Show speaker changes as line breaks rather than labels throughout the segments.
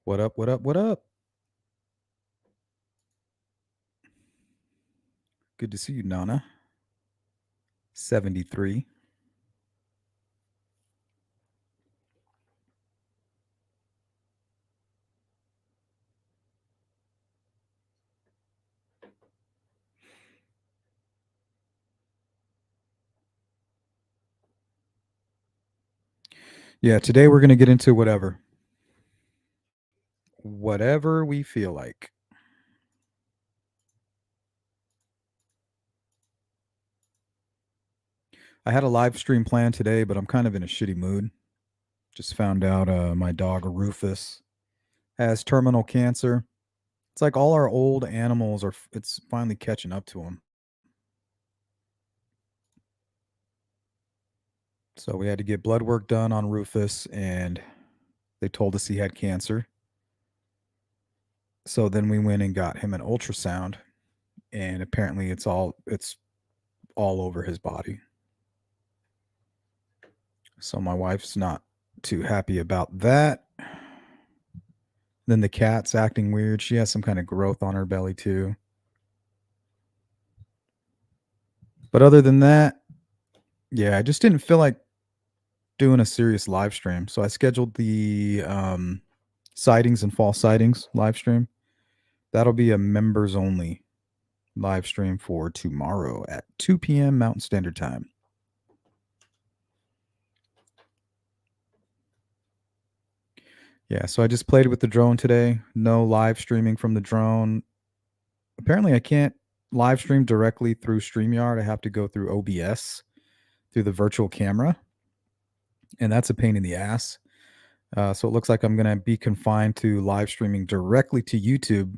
What up? What up? What up? Good to see you, Nana. 73. Yeah, today we're going to get into whatever. Whatever we feel like. I had a live stream planned today, but I'm kind of in a shitty mood. Just found out my dog Rufus has terminal cancer. It's like all our old animals are, it's finally catching up to him. So we had to get blood work done on Rufus, and they told us he had cancer. So then we went and got him an ultrasound, and apparently it's all over his body. So my wife's not too happy about that. Then the cat's acting weird. She has some kind of growth on her belly too. But other than that, yeah, I just didn't feel like doing a serious live stream. So I scheduled the sightings and fall sightings live stream. That'll be a members only live stream for tomorrow at 2 p.m. Mountain Standard Time. Yeah, so I just played with the drone today. No live streaming from the drone. Apparently, I can't live stream directly through StreamYard. I have to go through OBS through the virtual camera, and that's a pain in the ass. So it looks like I'm going to be confined to live streaming directly to YouTube.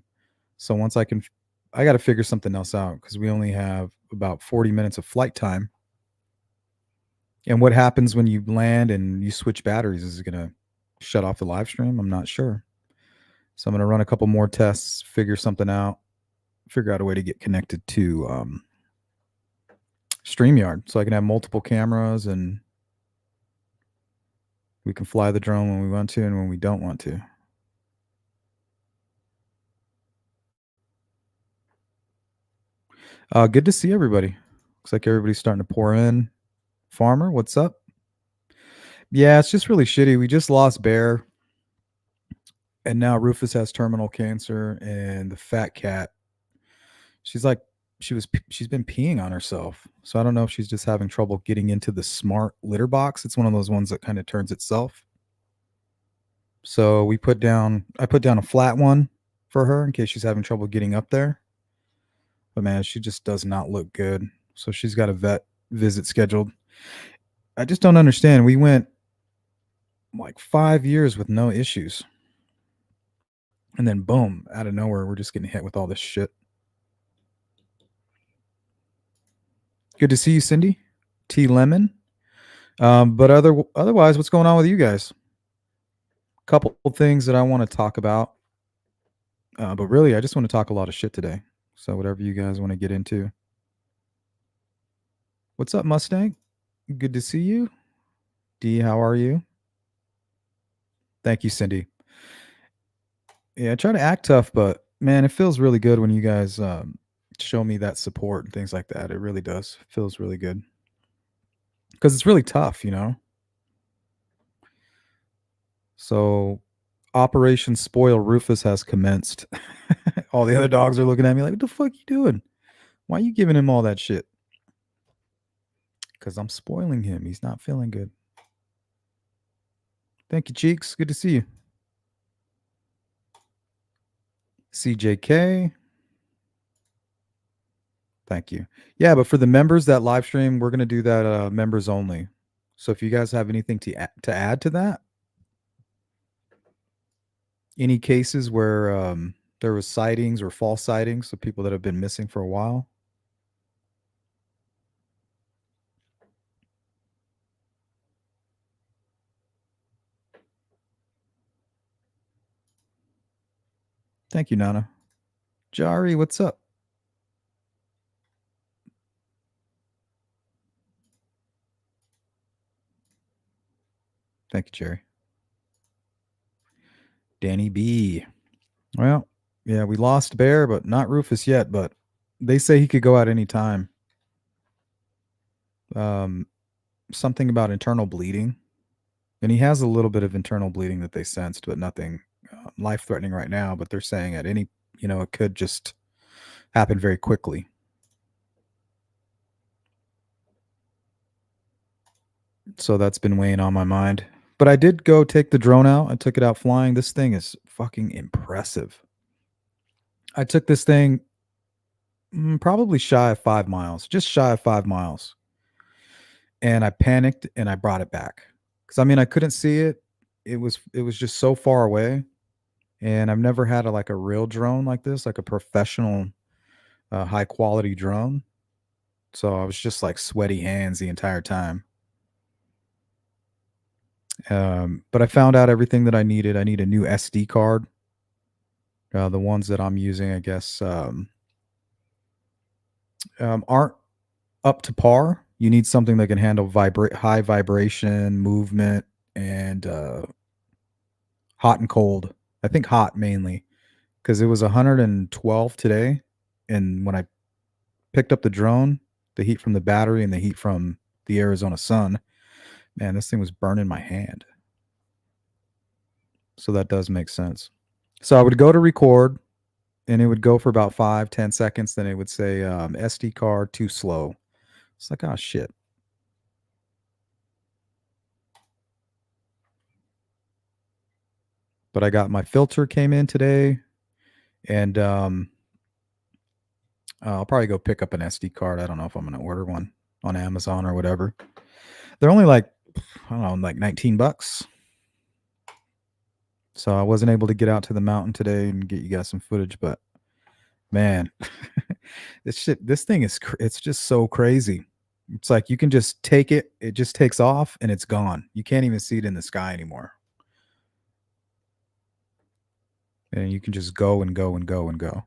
So once I got to figure something else out because we only have about 40 minutes of flight time. And what happens when you land and you switch batteries? Is it going to shut off the live stream? I'm not sure. So I'm going to run a couple more tests, figure something out, figure out a way to get connected to StreamYard so I can have multiple cameras and we can fly the drone when we want to and when we don't want to. Good to see everybody. Looks like everybody's starting to pour in. Farmer, what's up? Yeah, it's just really shitty. We just lost Bear, and now Rufus has terminal cancer, and the fat cat, she's like, she's been peeing on herself. So I don't know if she's just having trouble getting into the smart litter box. It's one of those ones that kind of turns itself. So I put down a flat one for her in case she's having trouble getting up there. But man, she just does not look good. So she's got a vet visit scheduled. I just don't understand. We went like 5 years with no issues. And then boom, out of nowhere, we're just getting hit with all this shit. Good to see you, Cindy. T Lemon. But otherwise, what's going on with you guys? Couple things that I want to talk about. But really, I just want to talk a lot of shit today. So whatever you guys want to get into. What's up, Mustang? Good to see you. D, how are you? Thank you, Cindy. Yeah, I try to act tough, but man, it feels really good when you guys show me that support and things like that. It really does. It feels really good. Because it's really tough, you know? So Operation Spoil Rufus has commenced. All the other dogs are looking at me like, what the fuck you doing? Why are you giving him all that shit? Because I'm spoiling him. He's not feeling good. Thank you, Cheeks. Good to see you. CJK. Thank you. Yeah, but for the members, that live stream, we're going to do that members only. So if you guys have anything to add to that, any cases where there was sightings or false sightings of people that have been missing for a while. Thank you, Nana. Jari, what's up? Thank you, Jerry. Danny B. Well, yeah, we lost Bear, but not Rufus yet. But they say he could go out any time. Something about internal bleeding, and he has a little bit of internal bleeding that they sensed, but nothing life-threatening right now. But they're saying at any, it could just happen very quickly. So that's been weighing on my mind. But I did go take the drone out. I took it out flying. This thing is fucking impressive. I took this thing probably shy of 5 miles, just shy of 5 miles. And I panicked and I brought it back. Cuz I mean, I couldn't see it. It was just so far away. And I've never had a real drone like this, like a professional high quality drone. So I was just like sweaty hands the entire time. But I found out everything that I needed. I need a new SD card. The ones that I'm using, I guess, aren't up to par. You need something that can handle high vibration, movement, and hot and cold. I think hot mainly because it was 112 today, and when I picked up the drone, the heat from the battery and the heat from the Arizona sun, man, this thing was burning my hand. So that does make sense. So I would go to record, and it would go for about 5-10 seconds. Then it would say SD card too slow. It's like, oh shit. But I got my filter came in today, and I'll probably go pick up an SD card. I don't know if I'm going to order one on Amazon or whatever. They're only like, I don't know, like $19. So I wasn't able to get out to the mountain today and get you guys some footage, but man, this thing it's just so crazy. It's like you can just take it, it just takes off and it's gone. You can't even see it in the sky anymore. And you can just go and go and go and go.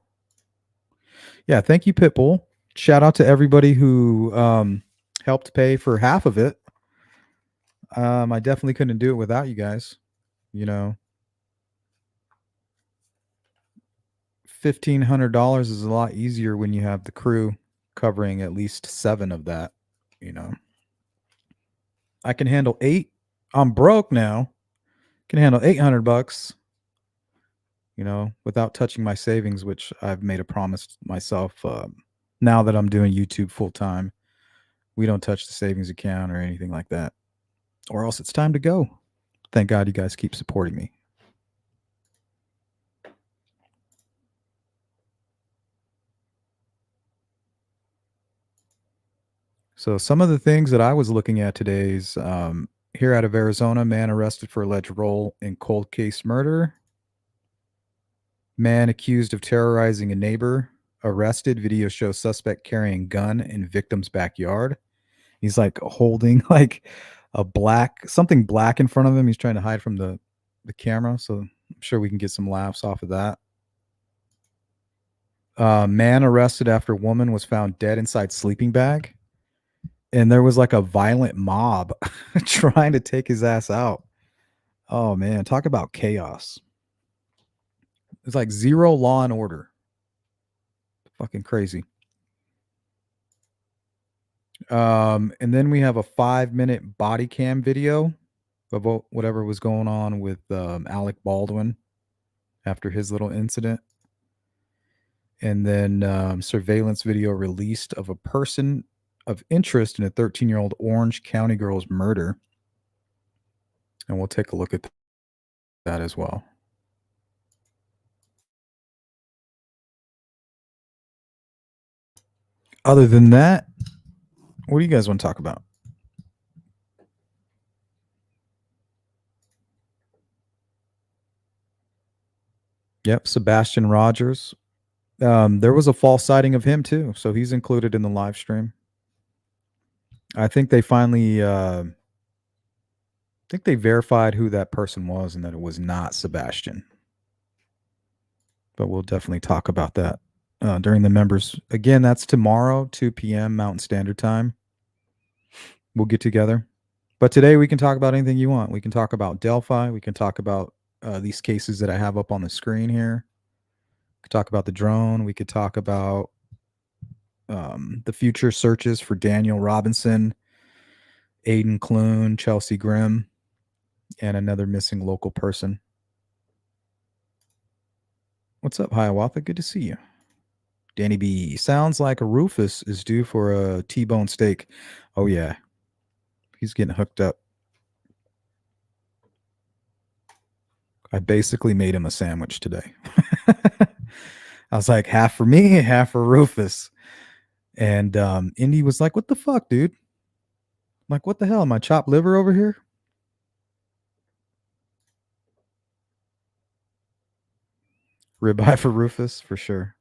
Yeah, thank you, Pitbull. Shout out to everybody who helped pay for half of it. I definitely couldn't do it without you guys. $1,500 is a lot easier when you have the crew covering at least 7 of that. I can handle 8. I'm broke now. Can handle $800. Without touching my savings, which I've made a promise myself. Now that I'm doing YouTube full time, we don't touch the savings account or anything like that, or else it's time to go. Thank God you guys keep supporting me. So some of the things that I was looking at today is here out of Arizona, man arrested for alleged role in cold case murder. Man accused of terrorizing a neighbor arrested. Video shows suspect carrying gun in victim's backyard. He's like holding like something black in front of him. He's trying to hide from the camera. So I'm sure we can get some laughs off of that. Man arrested after woman was found dead inside sleeping bag. And there was like a violent mob trying to take his ass out. Oh man, talk about chaos. It's like zero law and order. Fucking crazy. And then we have a 5-minute body cam video of whatever was going on with Alec Baldwin after his little incident. And then surveillance video released of a person of interest in a 13-year-old Orange County girl's murder. And we'll take a look at that as well. Other than that, what do you guys want to talk about? Yep, Sebastian Rogers. There was a false sighting of him too, so he's included in the live stream. I think they finally verified who that person was and that it was not Sebastian. But we'll definitely talk about that during the members. Again, that's tomorrow, 2 p.m. Mountain Standard Time. We'll get together. But today we can talk about anything you want. We can talk about Delphi. We can talk about these cases that I have up on the screen here. We could talk about the drone. We could talk about the future searches for Daniel Robinson, Aiden Clune, Chelsea Grimm, and another missing local person. What's up, Hiawatha? Good to see you. Danny B. Sounds like a Rufus is due for a T-bone steak. Oh, yeah. He's getting hooked up. I basically made him a sandwich today. I was like, half for me, half for Rufus. And Indy was like, what the fuck, dude? I'm like, what the hell? Am I chopped liver over here? Ribeye for Rufus, for sure.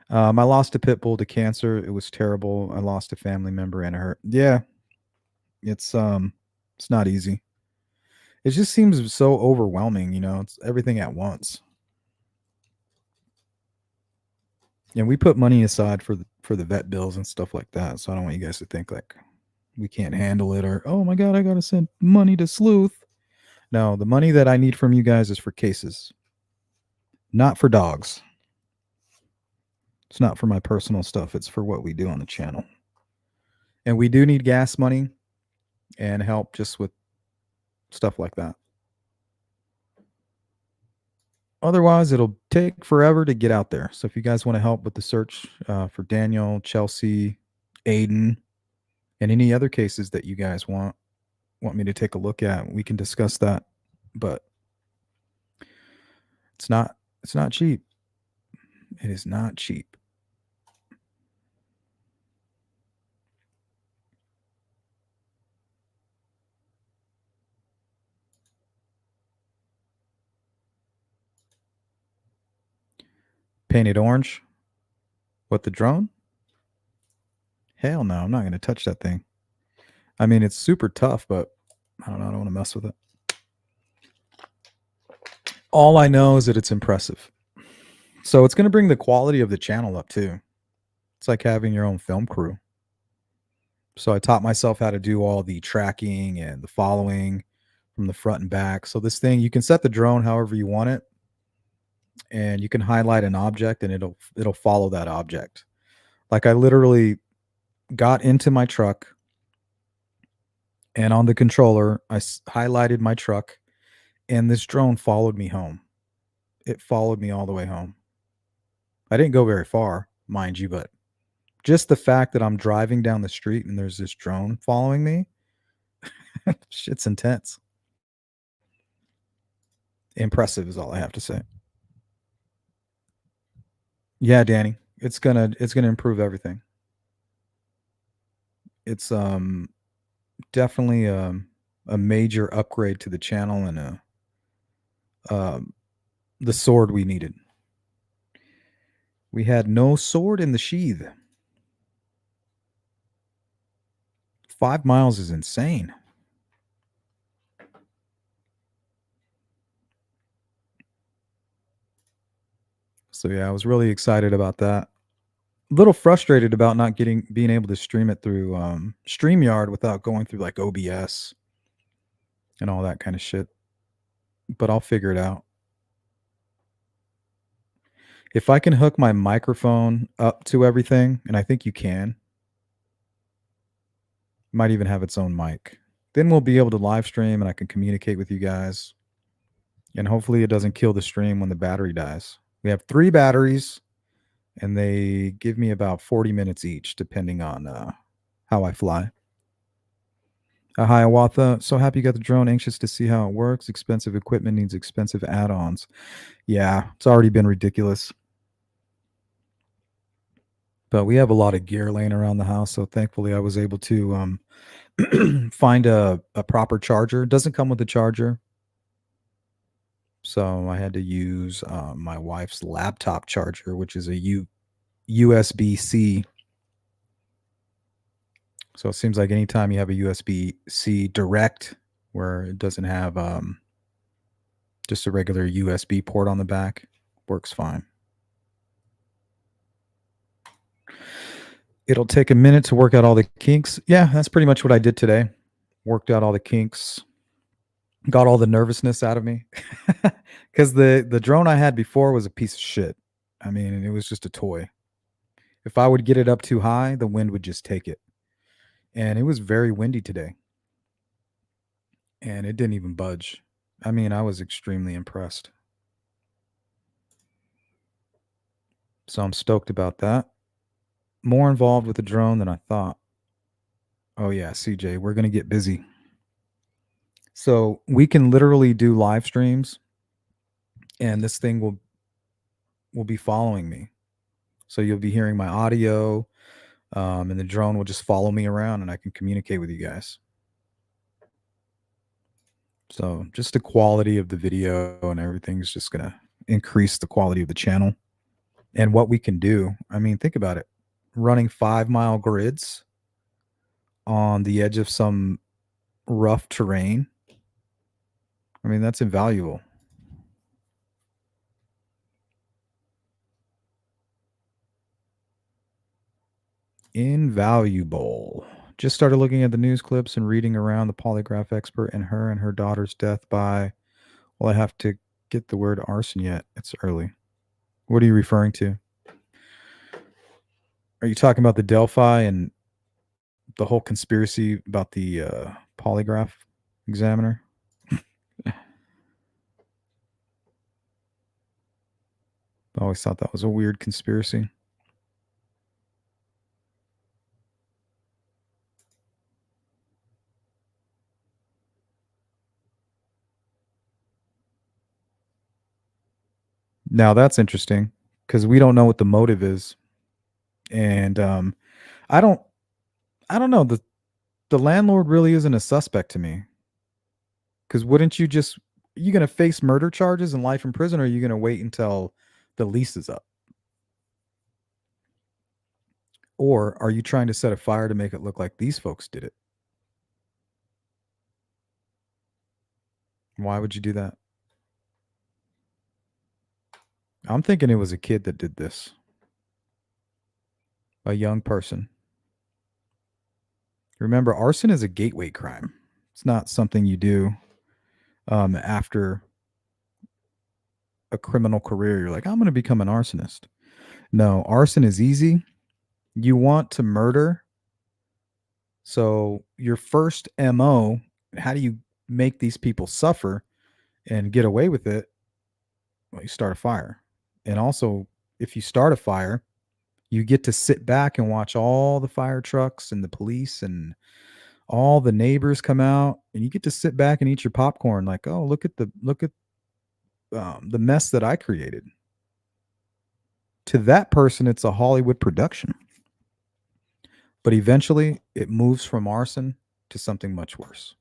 I lost a pit bull to cancer. It was terrible. I lost a family member and it hurt. Yeah, it's not easy. It just seems so overwhelming, you know. It's everything at once. And we put money aside for the vet bills and stuff like that. So I don't want you guys to think like we can't handle it or oh my god, I gotta send money to Sleuth. No, the money that I need from you guys is for cases, not for dogs. It's not for my personal stuff. It's for what we do on the channel. And we do need gas money and help just with stuff like that. Otherwise, it'll take forever to get out there. So if you guys want to help with the search for Daniel, Chelsea, Aiden, and any other cases that you guys want me to take a look at, we can discuss that. But it's not cheap. It is not cheap. Painted orange? What, the drone? Hell no, I'm not going to touch that thing. I mean, it's super tough, but I don't know. I don't want to mess with it. All I know is that it's impressive. So it's going to bring the quality of the channel up too. It's like having your own film crew. So I taught myself how to do all the tracking and the following from the front and back. So this thing, you can set the drone however you want it, and you can highlight an object and it'll follow that object. Like I literally got into my truck and on the controller, I highlighted my truck and this drone followed me home. It followed me all the way home. I didn't go very far, mind you, but just the fact that I'm driving down the street and there's this drone following me, shit's intense. Impressive is all I have to say. Yeah, Danny, it's gonna improve everything. It's definitely a major upgrade to the channel and the sword we needed. We had no sword in the sheath. 5 miles is insane. So yeah, I was really excited about that. A little frustrated about not being able to stream it through StreamYard without going through like OBS and all that kind of shit. But I'll figure it out. If I can hook my microphone up to everything, and I think you can, might even have its own mic. Then we'll be able to live stream and I can communicate with you guys. And hopefully it doesn't kill the stream when the battery dies. We have 3 batteries and they give me about 40 minutes each, depending on how I fly. Hiawatha, so happy you got the drone. Anxious to see how it works. Expensive equipment needs expensive add-ons. Yeah, it's already been ridiculous. But we have a lot of gear laying around the house, so thankfully I was able to find a proper charger. It doesn't come with a charger. So I had to use my wife's laptop charger, which is a USB-C. So it seems like anytime you have a USB-C direct where it doesn't have just a regular USB port on the back, works fine. It'll take a minute to work out all the kinks. Yeah, that's pretty much what I did today. Worked out all the kinks. Got all the nervousness out of me. Because the drone I had before was a piece of shit. I mean, it was just a toy. If I would get it up too high, the wind would just take it. And it was very windy today, and it didn't even budge. I mean, I was extremely impressed. So I'm stoked about that. More involved with the drone than I thought. Oh yeah, CJ, we're going to get busy. So we can literally do live streams, and this thing will be following me. So you'll be hearing my audio, and the drone will just follow me around, and I can communicate with you guys. So just the quality of the video and everything's just going to increase the quality of the channel and what we can do. I mean, think about it. Running 5-mile grids on the edge of some rough terrain. I mean, that's invaluable. Invaluable. Just started looking at the news clips and reading around the polygraph expert and her daughter's death by, well, I have to get the word arson yet. It's early. What are you referring to? Are you talking about the Delphi and the whole conspiracy about the polygraph examiner? I always thought that was a weird conspiracy. Now that's interesting because we don't know what the motive is, and I don't, I don't know. The landlord really isn't a suspect to me. Because wouldn't you just, are you going to face murder charges and life in prison, or are you going to wait until the lease is up? Or are you trying to set a fire to make it look like these folks did it? Why would you do that? I'm thinking it was a kid that did this, a young person. Remember, arson is a gateway crime. It's not something you do after a criminal career. You're like, I'm going to become an arsonist. No, arson is easy. You want to murder. So your first MO, how do you make these people suffer and get away with it? Well, you start a fire. And also, if you start a fire, you get to sit back and watch all the fire trucks and the police and all the neighbors come out, and you get to sit back and eat your popcorn like, oh, look at the mess that I created. To that person, it's a Hollywood production. But eventually, it moves from arson to something much worse.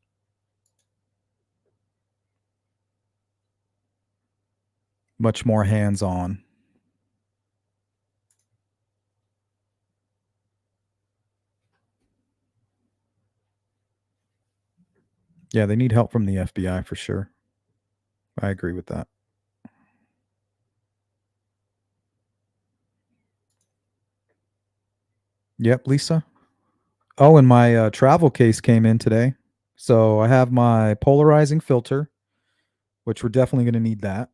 Much more hands-on. Yeah, they need help from the FBI for sure. I agree with that. Yep, Lisa. Oh, and my travel case came in today. So I have my polarizing filter, which we're definitely going to need that,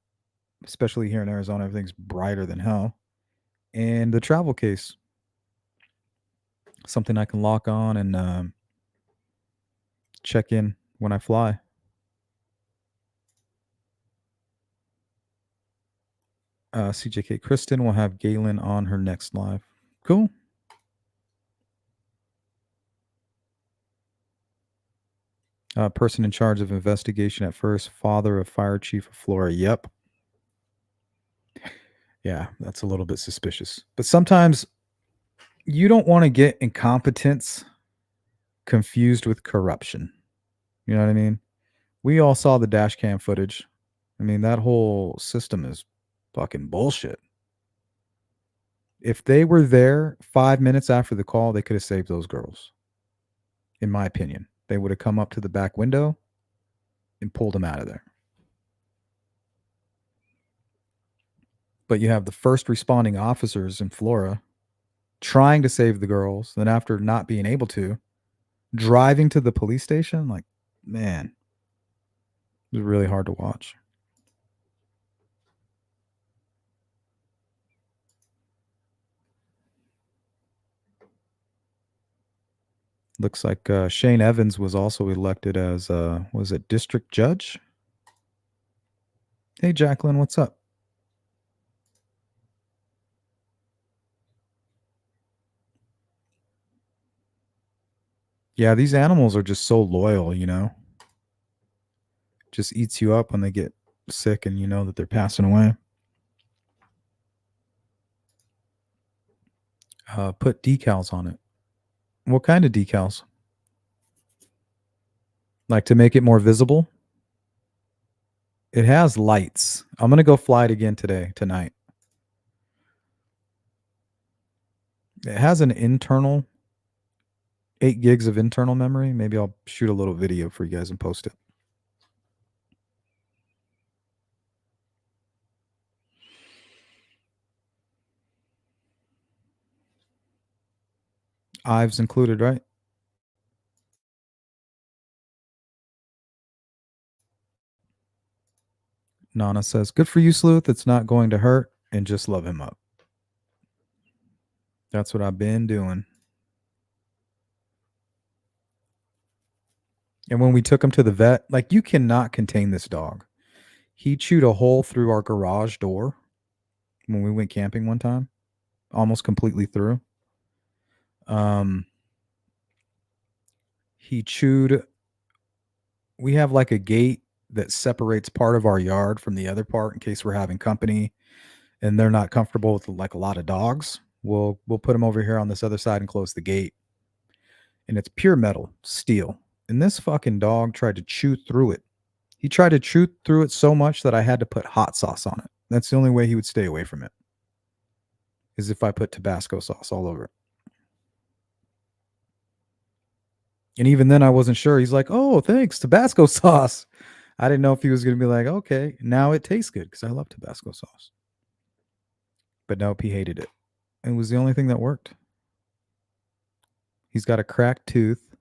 especially here in Arizona. Everything's brighter than hell. And the travel case, something I can lock on and check in when I fly. CJK Kristen will have Galen on her next live. Cool. Person in charge of investigation at first, father of fire chief of Flora. Yep. Yeah, that's a little bit suspicious. But sometimes you don't want to get incompetence confused with corruption. You know what I mean? We all saw the dash cam footage. I mean, that whole system is fucking bullshit. If they were there 5 minutes after the call, they could have saved those girls. In my opinion, they would have come up to the back window and pulled them out of there. But you have the first responding officers in Flora trying to save the girls, then after not being able to, driving to the police station. Like, man, It was really hard to watch. Looks like Shane Evans was also elected as was it district judge? Hey Jacqueline, what's up? Yeah, these animals are just so loyal, you know. Just eats you up when they get sick and you know that they're passing away. Put decals on it. What kind of decals? Like to make it more visible? It has lights. I'm gonna go fly it again tonight. It has an internal 8 gigs of internal memory. Maybe I'll shoot a little video for you guys and post it. Ives included, right? Nana says, good for you, Sleuth. It's not going to hurt, and just love him up. That's what I've been doing. And when we took him to the vet, like, you cannot contain this dog. He chewed a hole through our garage door when we went camping one time, almost completely through. He chewed. We have like a gate that separates part of our yard from the other part in case we're having company and they're not comfortable with like a lot of dogs. We'll put them over here on this other side and close the gate. And it's pure metal, steel. And this fucking dog tried to chew through it. He tried to chew through it so much that I had to put hot sauce on it. That's the only way he would stay away from it. Is if I put Tabasco sauce all over it. And even then I wasn't sure. He's like, "Oh, thanks, Tabasco sauce." I didn't know if he was going to be like, "Okay, now it tastes good," because I love Tabasco sauce. But nope, he hated it. It was the only thing that worked. He's got a cracked tooth.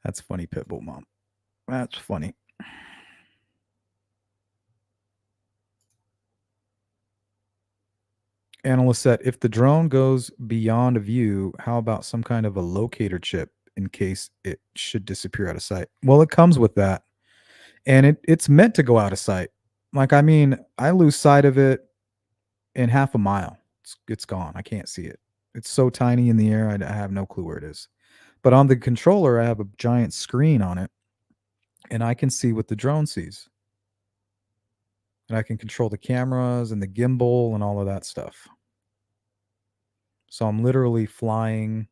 That's funny, Pitbull Mom. That's funny. Analyst said, if the drone goes beyond a view, how about some kind of a locator chip in case it should disappear out of sight? Well, it comes with that. And it's meant to go out of sight. Like, I mean, I lose sight of it in half a mile. It's gone. I can't see it. It's so tiny in the air, I have no clue where it is. But on the controller, I have a giant screen on it, and I can see what the drone sees. And I can control the cameras and the gimbal and all of that stuff. So I'm literally flying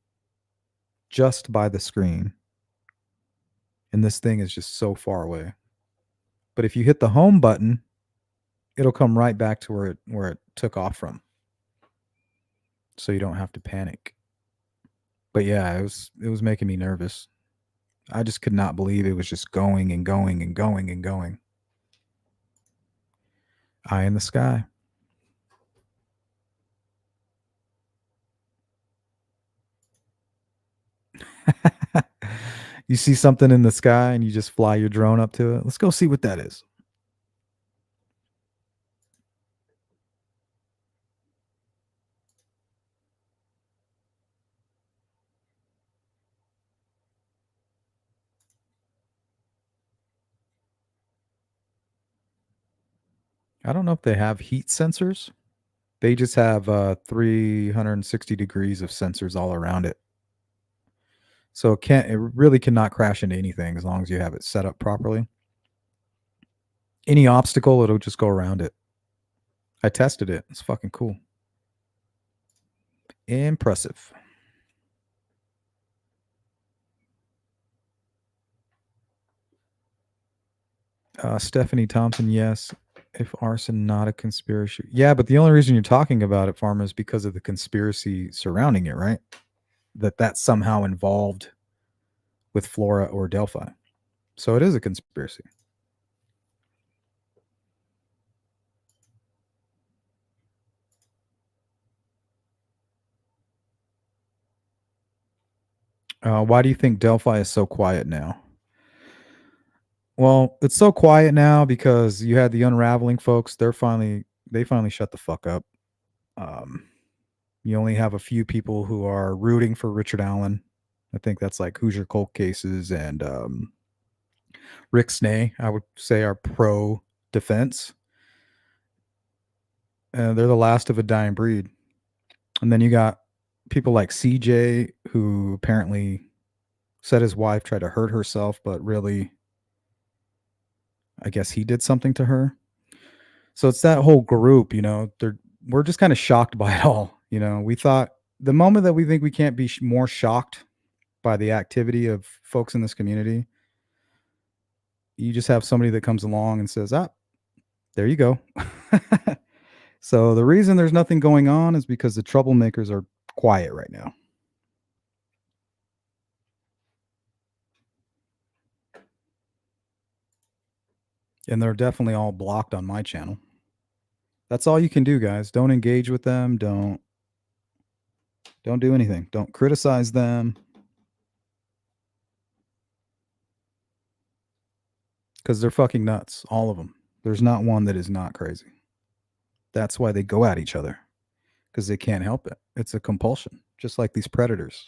just by the screen. And this thing is just so far away. But if you hit the home button, it'll come right back to where it took off from. So you don't have to panic. But yeah, it was making me nervous. I just could not believe it was just going and going and going and going. Eye in the sky. You see something in the sky and you just fly your drone up to it. Let's go see what that is. I don't know if they have heat sensors. They just have 360 degrees of sensors all around it. So it really cannot crash into anything as long as you have it set up properly. Any obstacle, it'll just go around it. I tested it. It's fucking cool. Impressive. Stephanie Thompson, yes. If arson not a conspiracy. Yeah, but the only reason you're talking about it, Farmer, is because of the conspiracy surrounding it, right? That's somehow involved with Flora or Delphi. So it is a conspiracy. Why do you think Delphi is so quiet now? Well, it's so quiet now because you had the unraveling folks. They finally shut the fuck up. Um, you only have a few people who are rooting for Richard Allen. I think that's like Hoosier Cold Cases and Rick Snay. I would say are pro defense. They're the last of a dying breed. And then you got people like CJ, who apparently said his wife tried to hurt herself, but really, I guess he did something to her. So it's that whole group, we're just kind of shocked by it all. We thought the moment that we think we can't be more shocked by the activity of folks in this community, you just have somebody that comes along and says, there you go. So the reason there's nothing going on is because the troublemakers are quiet right now. And they're definitely all blocked on my channel. That's all you can do, guys. Don't engage with them. Don't do anything. Don't criticize them. Because they're fucking nuts. All of them. There's not one that is not crazy. That's why they go at each other. Because they can't help it. It's a compulsion. Just like these predators.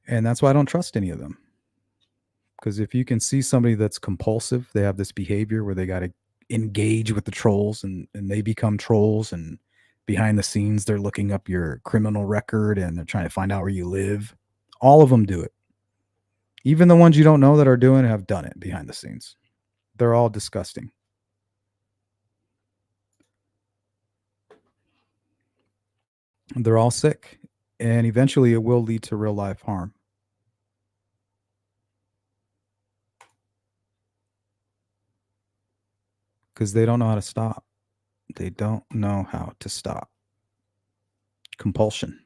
And that's why I don't trust any of them. Because if you can see somebody that's compulsive, they have this behavior where they got to engage with the trolls and they become trolls, and behind the scenes they're looking up your criminal record and they're trying to find out where you live. All of them do it. Even the ones you don't know that are doing it have done it behind the scenes. They're all disgusting. They're all sick, and eventually it will lead to real life harm. Because they don't know how to stop. They don't know how to stop. Compulsion.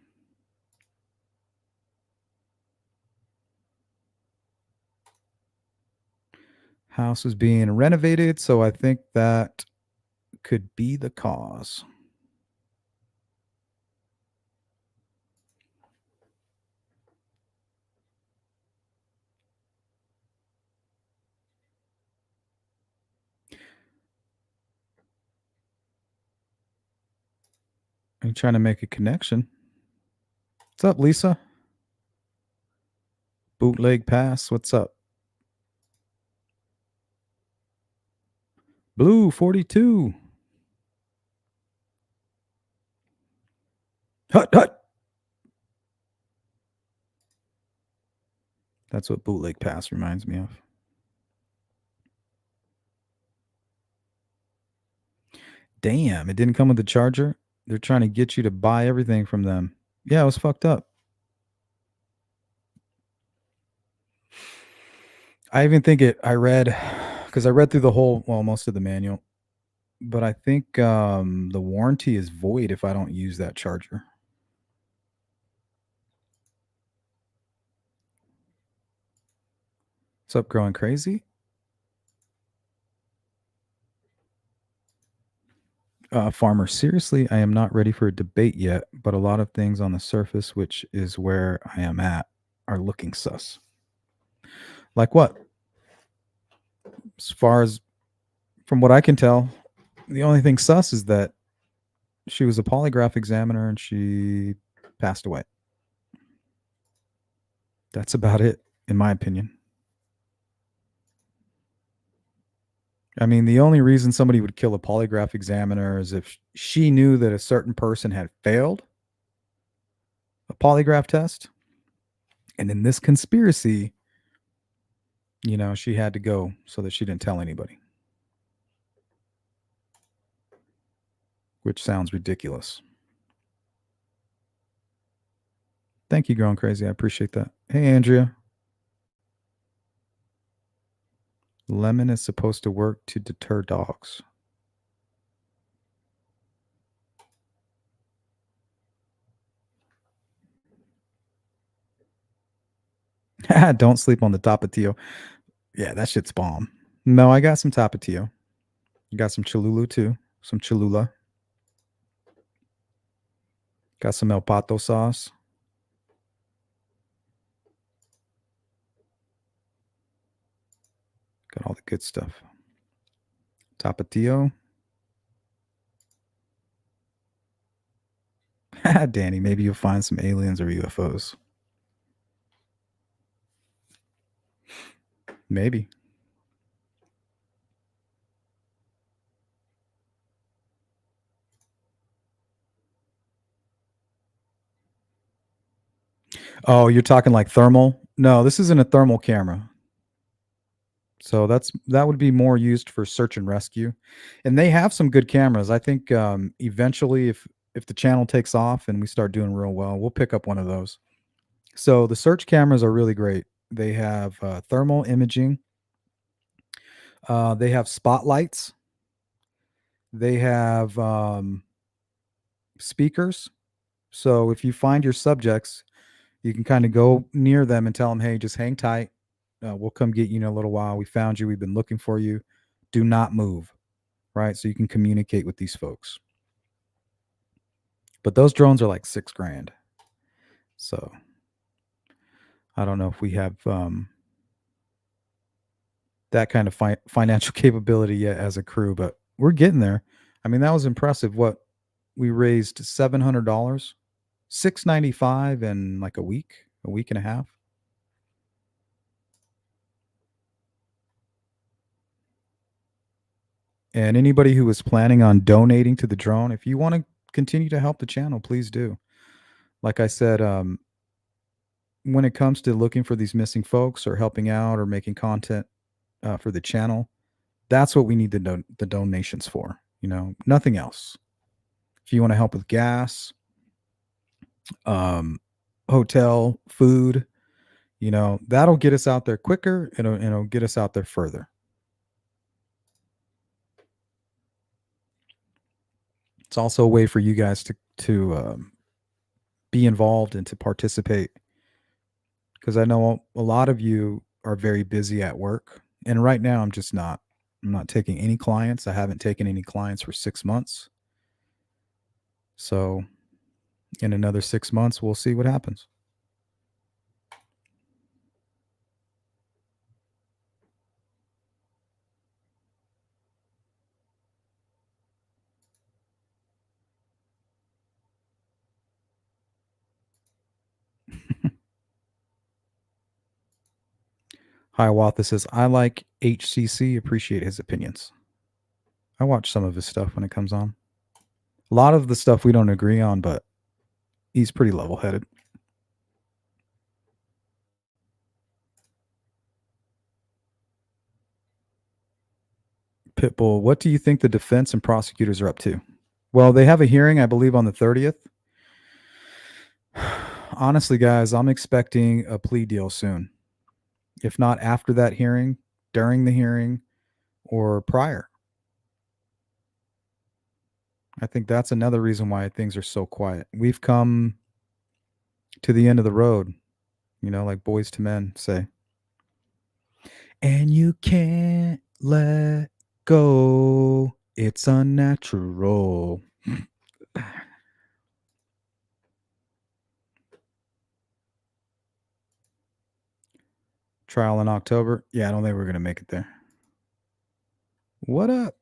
House is being renovated, so I think that could be the cause. I'm trying to make a connection. What's up, Lisa? Bootleg Pass, what's up? Blue 42. Hut, hut. That's what Bootleg Pass reminds me of. Damn, it didn't come with the charger. They're trying to get you to buy everything from them. Yeah, it was fucked up. I even think I read, because I read through most of the manual, but I think the warranty is void if I don't use that charger. What's up, Growing Crazy? Farmer, seriously, I am not ready for a debate yet, but a lot of things on the surface, which is where I am at, are looking sus. Like what? As far as from what I can tell, the only thing sus is that she was a polygraph examiner and she passed away. That's about it, in my opinion. I mean, the only reason somebody would kill a polygraph examiner is if she knew that a certain person had failed a polygraph test. And in this conspiracy, she had to go so that she didn't tell anybody. Which sounds ridiculous. Thank you, Growing Crazy. I appreciate that. Hey, Andrea. Lemon is supposed to work to deter dogs. Don't sleep on the Tapatio. Yeah, that shit's bomb. No, I got some Tapatio. You got some Cholula too. Some Cholula. Got some El Pato sauce. Got all the good stuff. Tapatio. Danny, maybe you'll find some aliens or UFOs. Maybe. Oh, you're talking like thermal? No, this isn't a thermal camera. So that would be more used for search and rescue. And they have some good cameras. I think eventually if the channel takes off and we start doing real well, we'll pick up one of those. So the search cameras are really great. They have thermal imaging. They have spotlights. They have speakers. So if you find your subjects, you can kind of go near them and tell them, "Hey, just hang tight. We'll come get you in a little while. We found you. We've been looking for you. Do not move." Right? So you can communicate with these folks. But those drones are like $6,000. So I don't know if we have that kind of financial capability yet as a crew, but we're getting there. I mean, that was impressive. What we raised $700, $695 in like a week and a half. And anybody who was planning on donating to the drone, if you want to continue to help the channel, please do. Like I said, when it comes to looking for these missing folks or helping out or making content for the channel, that's what we need the donations for. Nothing else. If you want to help with gas, hotel, food, that'll get us out there quicker and it'll get us out there further. It's also a way for you guys to be involved and to participate, because I know a lot of you are very busy at work, and right now I'm just not. I'm not taking any clients. I haven't taken any clients for 6 months. So in another 6 months, we'll see what happens. Hiawatha says, I like HCC, appreciate his opinions. I watch some of his stuff when it comes on. A lot of the stuff we don't agree on, but he's pretty level headed. Pitbull, what do you think the defense and prosecutors are up to? Well, they have a hearing, I believe, on the 30th. Honestly, guys, I'm expecting a plea deal soon. If not after that hearing, during the hearing, or prior. I think that's another reason why things are so quiet. We've come to the end of the road, like Boys to Men say. And you can't let go. It's unnatural. Trial in October. Yeah, I don't think we're going to make it there. What up?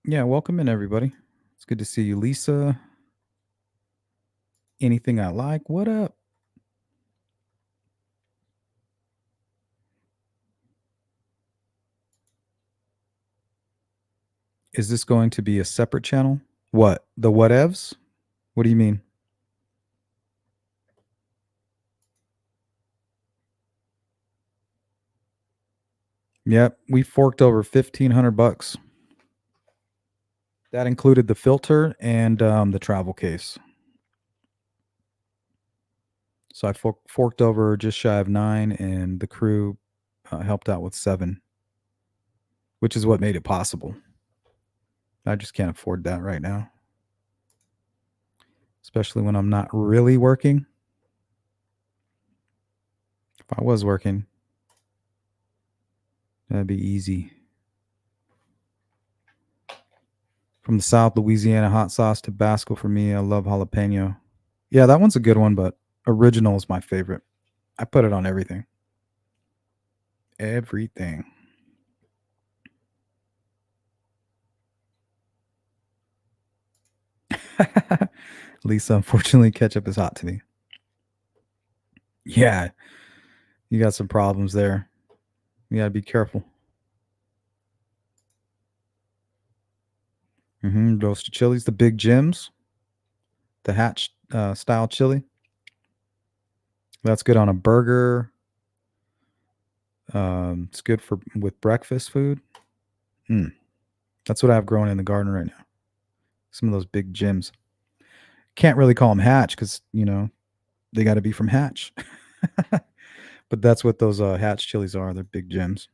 Yeah, welcome in, everybody. It's good to see you, Lisa. Anything I like? What up? Is this going to be a separate channel? What? The Whatevs? What do you mean? Yep, we forked over $1,500. That included the filter and the travel case. So I forked over just shy of 9, and the crew helped out with 7, which is what made it possible. I just can't afford that right now, especially when I'm not really working. If I was working, that'd be easy. From the South, Louisiana hot sauce, Tabasco for me. I love jalapeno. Yeah, that one's a good one, but original is my favorite. I put it on everything. Everything. Lisa, unfortunately, ketchup is hot to me. Yeah, you got some problems there. You gotta be careful. Roasted chilies, the Big Jims, the Hatch style chili. That's good on a burger. It's good for with breakfast food. That's what I have growing in the garden right now. Some of those Big Jims. Can't really call them Hatch because they got to be from Hatch. But that's what those Hatch chilies are. They're Big Jims.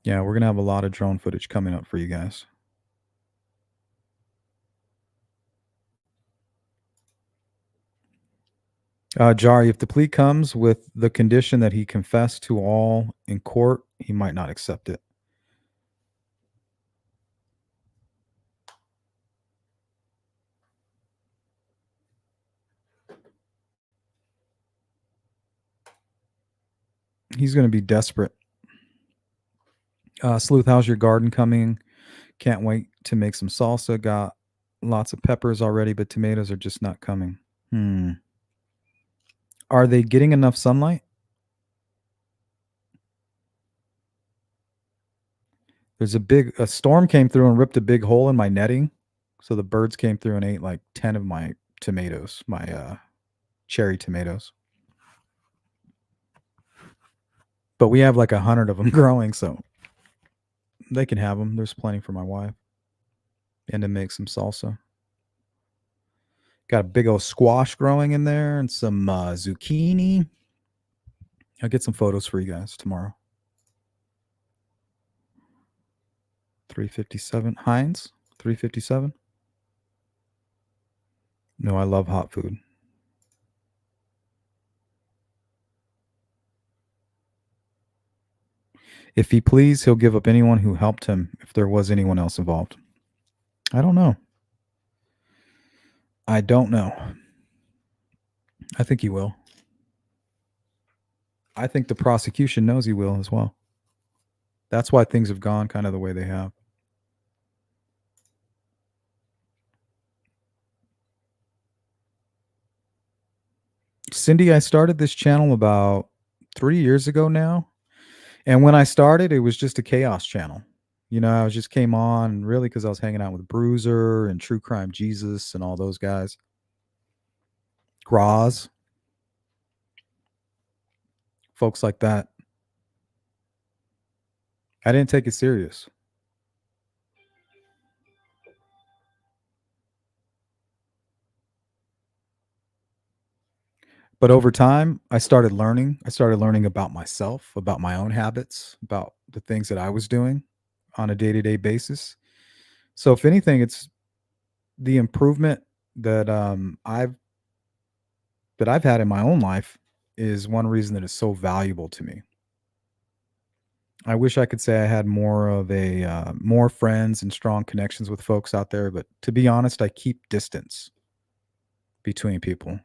Yeah, we're gonna have a lot of drone footage coming up for you guys. Jari, if the plea comes with the condition that he confessed to all in court, he might not accept it. He's going to be desperate. Sleuth, how's your garden coming? Can't wait to make some salsa. Got lots of peppers already, but tomatoes are just not coming. Are they getting enough sunlight? There's a storm came through and ripped a big hole in my netting. So the birds came through and ate like 10 of my tomatoes, my cherry tomatoes. But we have like 100 of them growing, so they can have them. There's plenty for my wife. And to make some salsa. Got a big old squash growing in there and some zucchini. I'll get some photos for you guys tomorrow. 357. Heinz? 357? No, I love hot food. If he please, he'll give up anyone who helped him if there was anyone else involved. I don't know. I don't know. I think he will. I think the prosecution knows he will as well. That's why things have gone kind of the way they have. Cindy, I started this channel about 3 years ago now. And when I started, it was just a chaos channel. I just came on really because I was hanging out with Bruiser and True Crime Jesus and all those guys. Graz. Folks like that. I didn't take it serious. But over time, I started learning. I started learning about myself, about my own habits, about the things that I was doing on a day-to-day basis. So if anything, it's the improvement that I've had in my own life is one reason that it's so valuable to me. I wish I could say I had more friends and strong connections with folks out there, but to be honest, I keep distance between people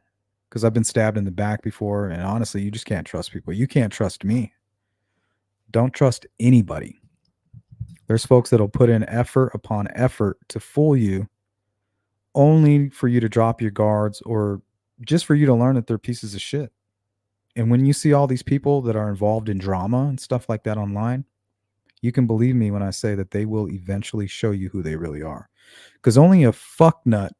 because I've been stabbed in the back before, and honestly, you just can't trust people. You can't trust me. Don't trust anybody. There's folks that'll put in effort upon effort to fool you only for you to drop your guards or just for you to learn that they're pieces of shit. And when you see all these people that are involved in drama and stuff like that online, you can believe me when I say that they will eventually show you who they really are. Because only a fucknut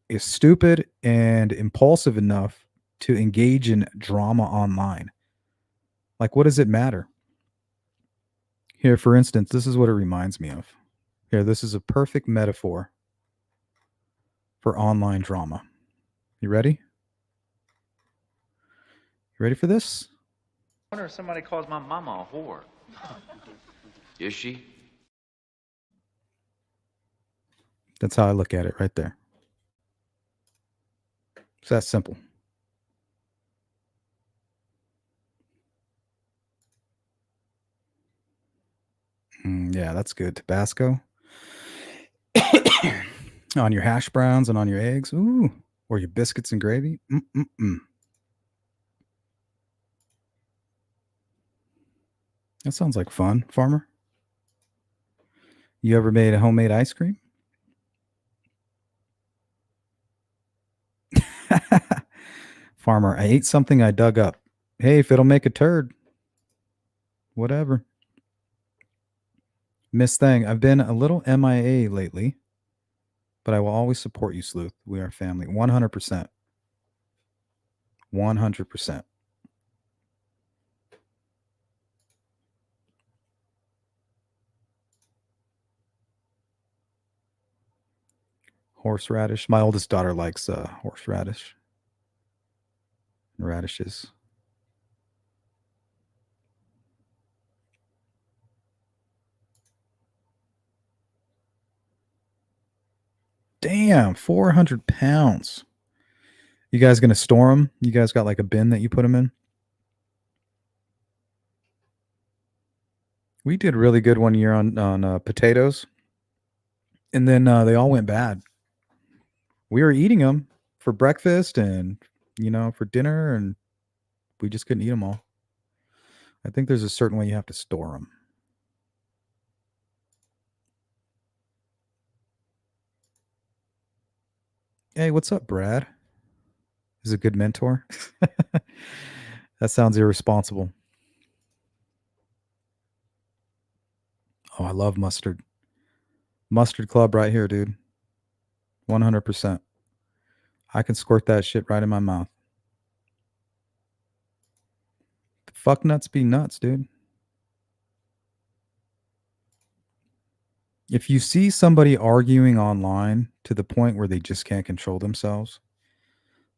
is stupid and impulsive enough to engage in drama online. Like, what does it matter? Here, for instance, this is what it reminds me of. Here, this is a perfect metaphor for online drama. You ready? You ready for this?
I wonder if somebody calls my mama a whore. Is she?
That's how I look at it right there. It's that simple. Yeah, that's good. Tabasco on your hash browns and on your eggs. Ooh, or your biscuits and gravy. Mm-mm-mm. That sounds like fun, Farmer. You ever made a homemade ice cream? Farmer, I ate something I dug up. Hey, if it'll make a turd, whatever. Miss Thing, I've been a little MIA lately, but I will always support you, Sleuth. We are family. 100%. 100%. Horseradish. My oldest daughter likes horseradish and radishes. Damn, 400 pounds. You guys gonna store them? You guys got like a bin that you put them in? We did really good one year on potatoes, and then they all went bad. We were eating them for breakfast and for dinner, and we just couldn't eat them all. I think there's a certain way you have to store them. Hey, what's up, Brad? Is a good mentor. That sounds irresponsible. Oh, I love mustard. Mustard club right here, dude. 100%. I can squirt that shit right in my mouth. Fuck nuts be nuts, dude. If you see somebody arguing online to the point where they just can't control themselves,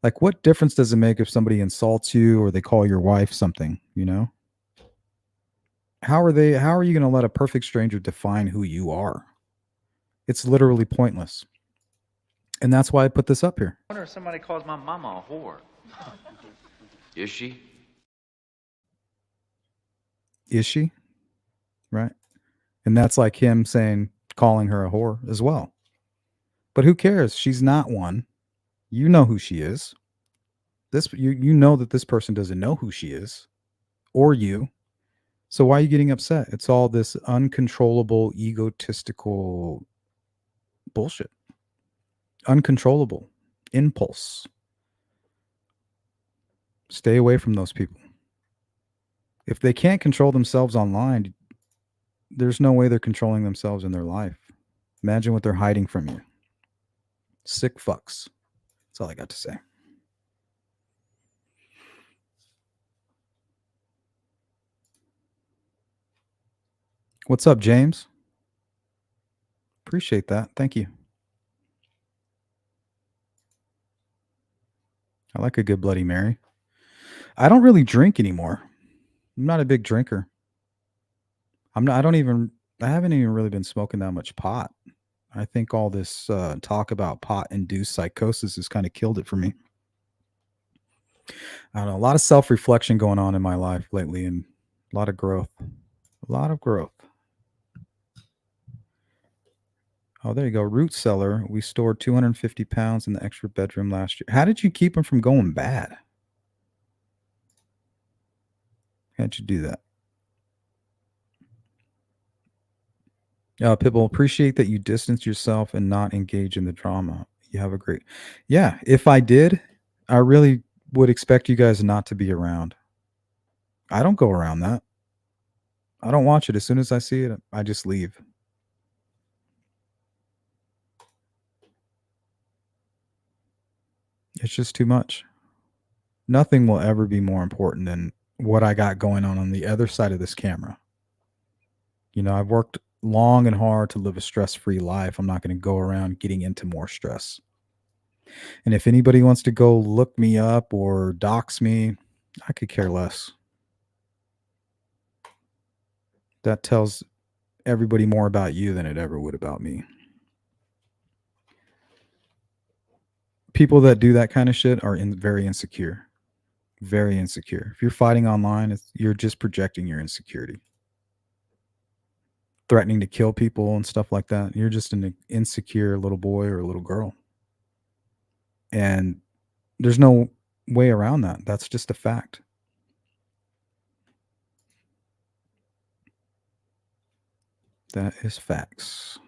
like what difference does it make if somebody insults you or they call your wife something, How are you going to let a perfect stranger define who you are? It's literally pointless. And that's why I put this up here.
I wonder if somebody calls my mama a whore. Is she?
Is she? Right? And that's like him calling her a whore as well. But who cares? She's not one. You know who she is. You know that this person doesn't know who she is or you. So why are you getting upset? It's all this uncontrollable, egotistical bullshit. Uncontrollable impulse. Stay away from those people. If they can't control themselves online, there's no way they're controlling themselves in their life. Imagine what they're hiding from you. Sick fucks. That's all I got to say. What's up, James? Appreciate that. Thank you. I like a good Bloody Mary. I don't really drink anymore. I'm not a big drinker. I haven't even really been smoking that much pot. I think all this talk about pot-induced psychosis has kind of killed it for me. I don't know, a lot of self-reflection going on in my life lately and a lot of growth. A lot of growth. Oh, there you go. Root cellar. We stored 250 pounds in the extra bedroom last year. How did you keep them from going bad? How'd you do that? Pitbull, appreciate that you distance yourself and not engage in the drama. You have a great. Yeah, if I did, I really would expect you guys not to be around. I don't go around that. I don't watch it. As soon as I see it, I just leave. It's just too much. Nothing will ever be more important than what I got going on the other side of this camera. I've worked long and hard to live a stress-free life. I'm not going to go around getting into more stress. And if anybody wants to go look me up or dox me, I could care less. That tells everybody more about you than it ever would about me. People that do that kind of shit are very insecure. Very insecure. If you're fighting online, you're just projecting your insecurity. threatening to kill people and stuff like that. You're just an insecure little boy or a little girl. And there's no way around that. That's just a fact. That is facts.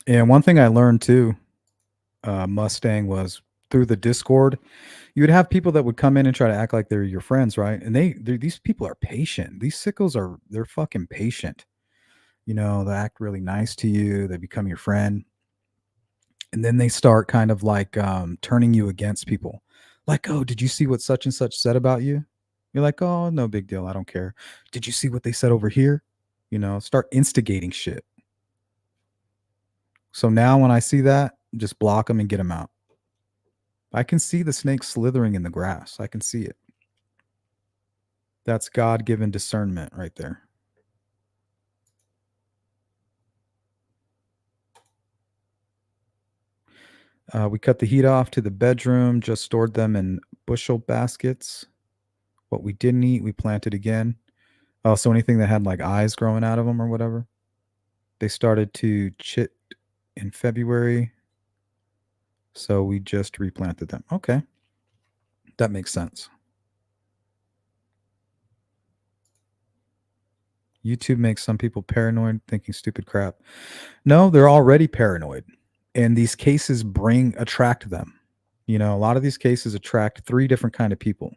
And one thing I learned too, Mustang, was through the Discord, you would have people that would come in and try to act like they're your friends, right? And these people are patient. These sickos they're fucking patient. You know, they act really nice to you. They become your friend, and then they start kind of like turning you against people. Like, oh, did you see what such and such said about you? You're like, oh, no big deal. I don't care. Did you see what they said over here? You know, start instigating shit. So now when I see that, just block them and get them out. I can see the snake slithering in the grass. I can see it. That's God-given discernment right there. We cut the heat off to the bedroom, just stored them in bushel baskets. What we didn't eat, we planted again. Oh, so anything that had like eyes growing out of them or whatever. They started to chit in February. So we just replanted them. Okay. That makes sense. YouTube makes some people paranoid, thinking stupid crap. No, they're already paranoid. And these cases attract them. You know, a lot of these cases attract three different kind of people.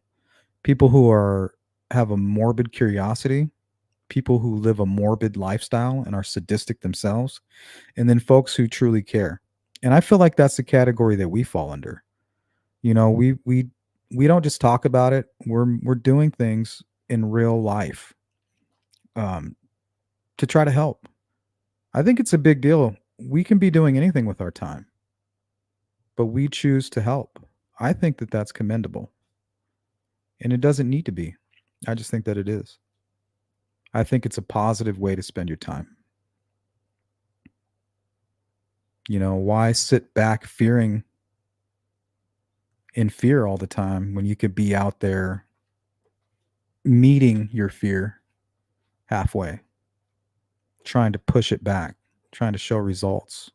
People who have a morbid curiosity, people who live a morbid lifestyle and are sadistic themselves, and then folks who truly care. And I feel like that's the category that we fall under. You know, we don't just talk about it. We're doing things in real life to try to help. I think it's a big deal. We can be doing anything with our time, but we choose to help. I think that that's commendable. And it doesn't need to be. I just think that it is. I think it's a positive way to spend your time. You know, why sit back in fear all the time when you could be out there meeting your fear halfway, trying to push it back, trying to show results,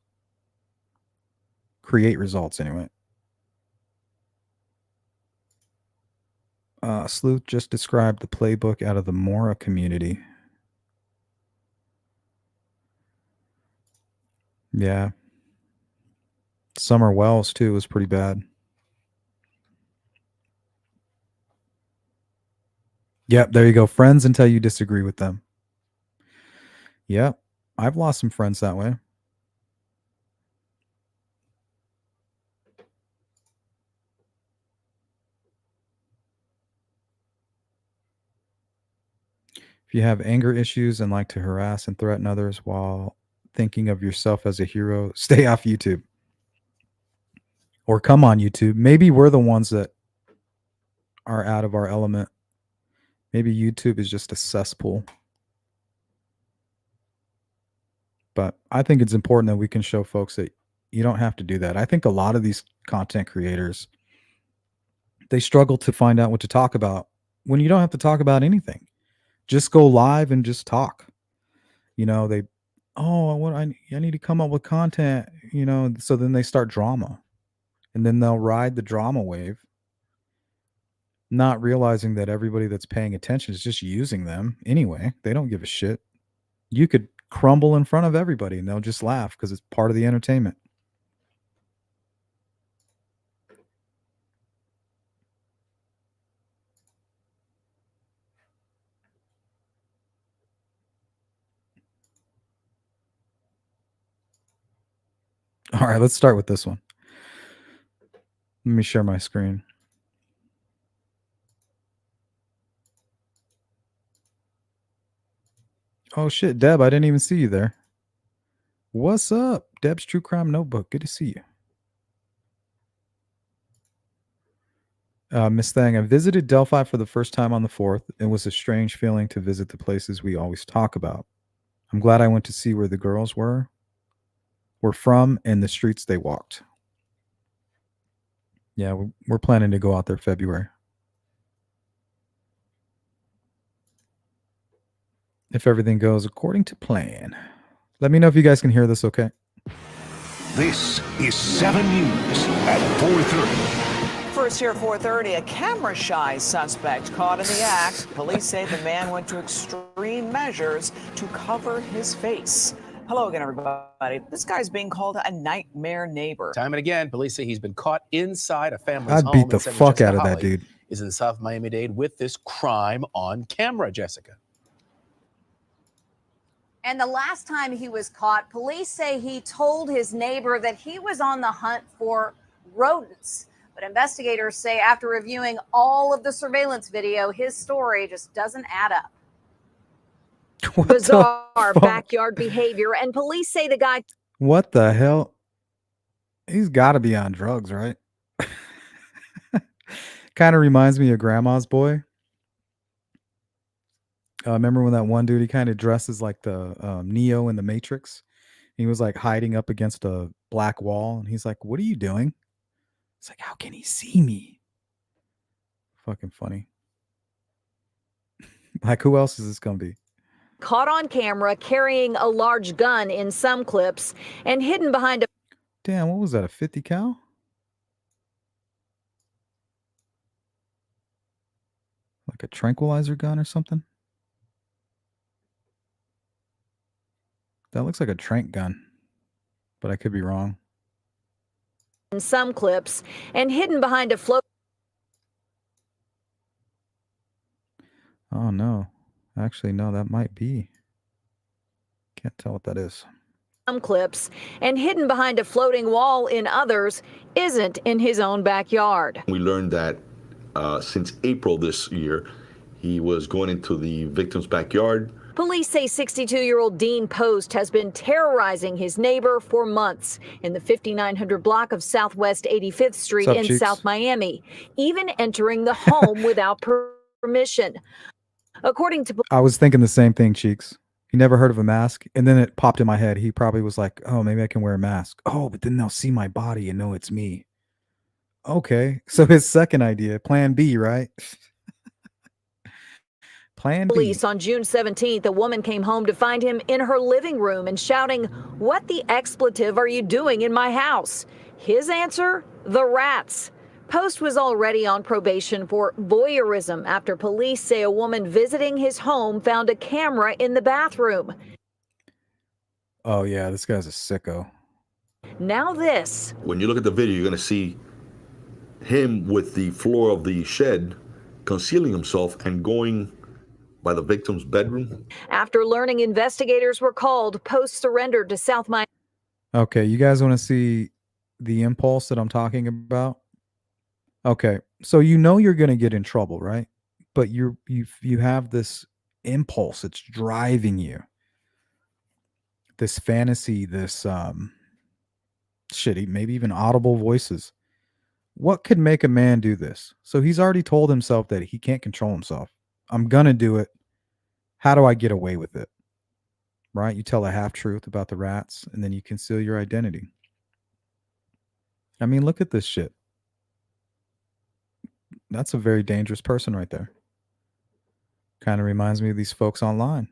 create results anyway. Sleuth just described the playbook out of the Mora community. Yeah. Summer Wells, too, was pretty bad. Yep, there you go. Friends until you disagree with them. Yep. I've lost some friends that way. If you have anger issues and like to harass and threaten others while thinking of yourself as a hero, stay off YouTube. Or come on YouTube. Maybe we're the ones that are out of our element. Maybe YouTube is just a cesspool. But I think it's important that we can show folks that you don't have to do that. I think a lot of these content creators, they struggle to find out what to talk about when you don't have to talk about anything. Just go live and just talk. You know, I need to come up with content, you know, so then they start drama. And then they'll ride the drama wave, not realizing that everybody that's paying attention is just using them anyway. They don't give a shit. You could crumble in front of everybody and they'll just laugh because it's part of the entertainment. All right, let's start with this one. Let me share my screen. Oh shit, Deb, I didn't even see you there. What's up? Deb's True Crime Notebook. Good to see you. Miss Thang, I visited Delphi for the first time on the 4th. It was a strange feeling to visit the places we always talk about. I'm glad I went to see where the girls were. were from and the streets they walked. Yeah, we're planning to go out there February. If everything goes according to plan. Let me know if you guys can hear this okay.
This is 7 News at 4:30.
First here at 4:30, a camera-shy suspect caught in the act. Police say the man went to extreme measures to cover his face. Hello again, everybody. This guy's being called a nightmare neighbor.
Time and again, police say he's been caught inside a family's home.
I'd beat the
And
fuck
Jessica
out of that
Holly
dude.
Is in South Miami-Dade with this crime on camera, Jessica.
And the last time he was caught, police say he told his neighbor that he was on the hunt for rodents. But investigators say after reviewing all of the surveillance video, his story just doesn't add up.
What
Bizarre
the fuck?
backyard behavior. And police say the guy.
What the hell? He's got to be on drugs, right? Kind of reminds me of Grandma's Boy. Remember when that one dude, he kind of dresses like the Neo in the Matrix? He was like hiding up against a black wall. And he's like, what are you doing? It's like, how can he see me? Fucking funny. Like, who else is this going to be?
Caught on camera carrying a large gun in some clips and hidden behind a.
Damn, what was that? A 50 cal? Like a tranquilizer gun or something? That looks like a trank gun, but I could be wrong.
In some clips and hidden behind a float.
Oh, no. Actually, no, that might be. Can't tell what that is.
Some clips and hidden behind a floating wall in others isn't in his own backyard.
We learned that since April this year, he was going into the victim's backyard.
Police say 62-year-old Dean Post has been terrorizing his neighbor for months in the 5900 block of Southwest 85th Street in
Cheeks?
South Miami, even entering the home without permission. According to
I was thinking the same thing, Cheeks. He never heard of a mask, and then it popped in my head. He probably was like, oh, maybe I can wear a mask. Oh, but then they'll see my body and know it's me. Okay, so his second idea, plan B, right? Plan B.
police on June 17th, a woman came home to find him in her living room and shouting, "What the expletive are you doing in my house?" His answer, the rats. Post was already on probation for voyeurism after police say a woman visiting his home found a camera in the bathroom.
Oh, yeah, this guy's a sicko.
Now this.
When you look at the video, you're going to see him with the floor of the shed concealing himself and going by the victim's bedroom.
After learning investigators were called, Post surrendered to South Miami.
Okay, you guys want to see the impulse that I'm talking about? Okay, so you know you're going to get in trouble, right? But you have this impulse. It's driving you. This fantasy, this shitty, maybe even audible voices. What could make a man do this? So he's already told himself that he can't control himself. I'm going to do it. How do I get away with it? Right? You tell a half-truth about the rats, and then you conceal your identity. I mean, look at this shit. That's a very dangerous person right there. Kind of reminds me of these folks online.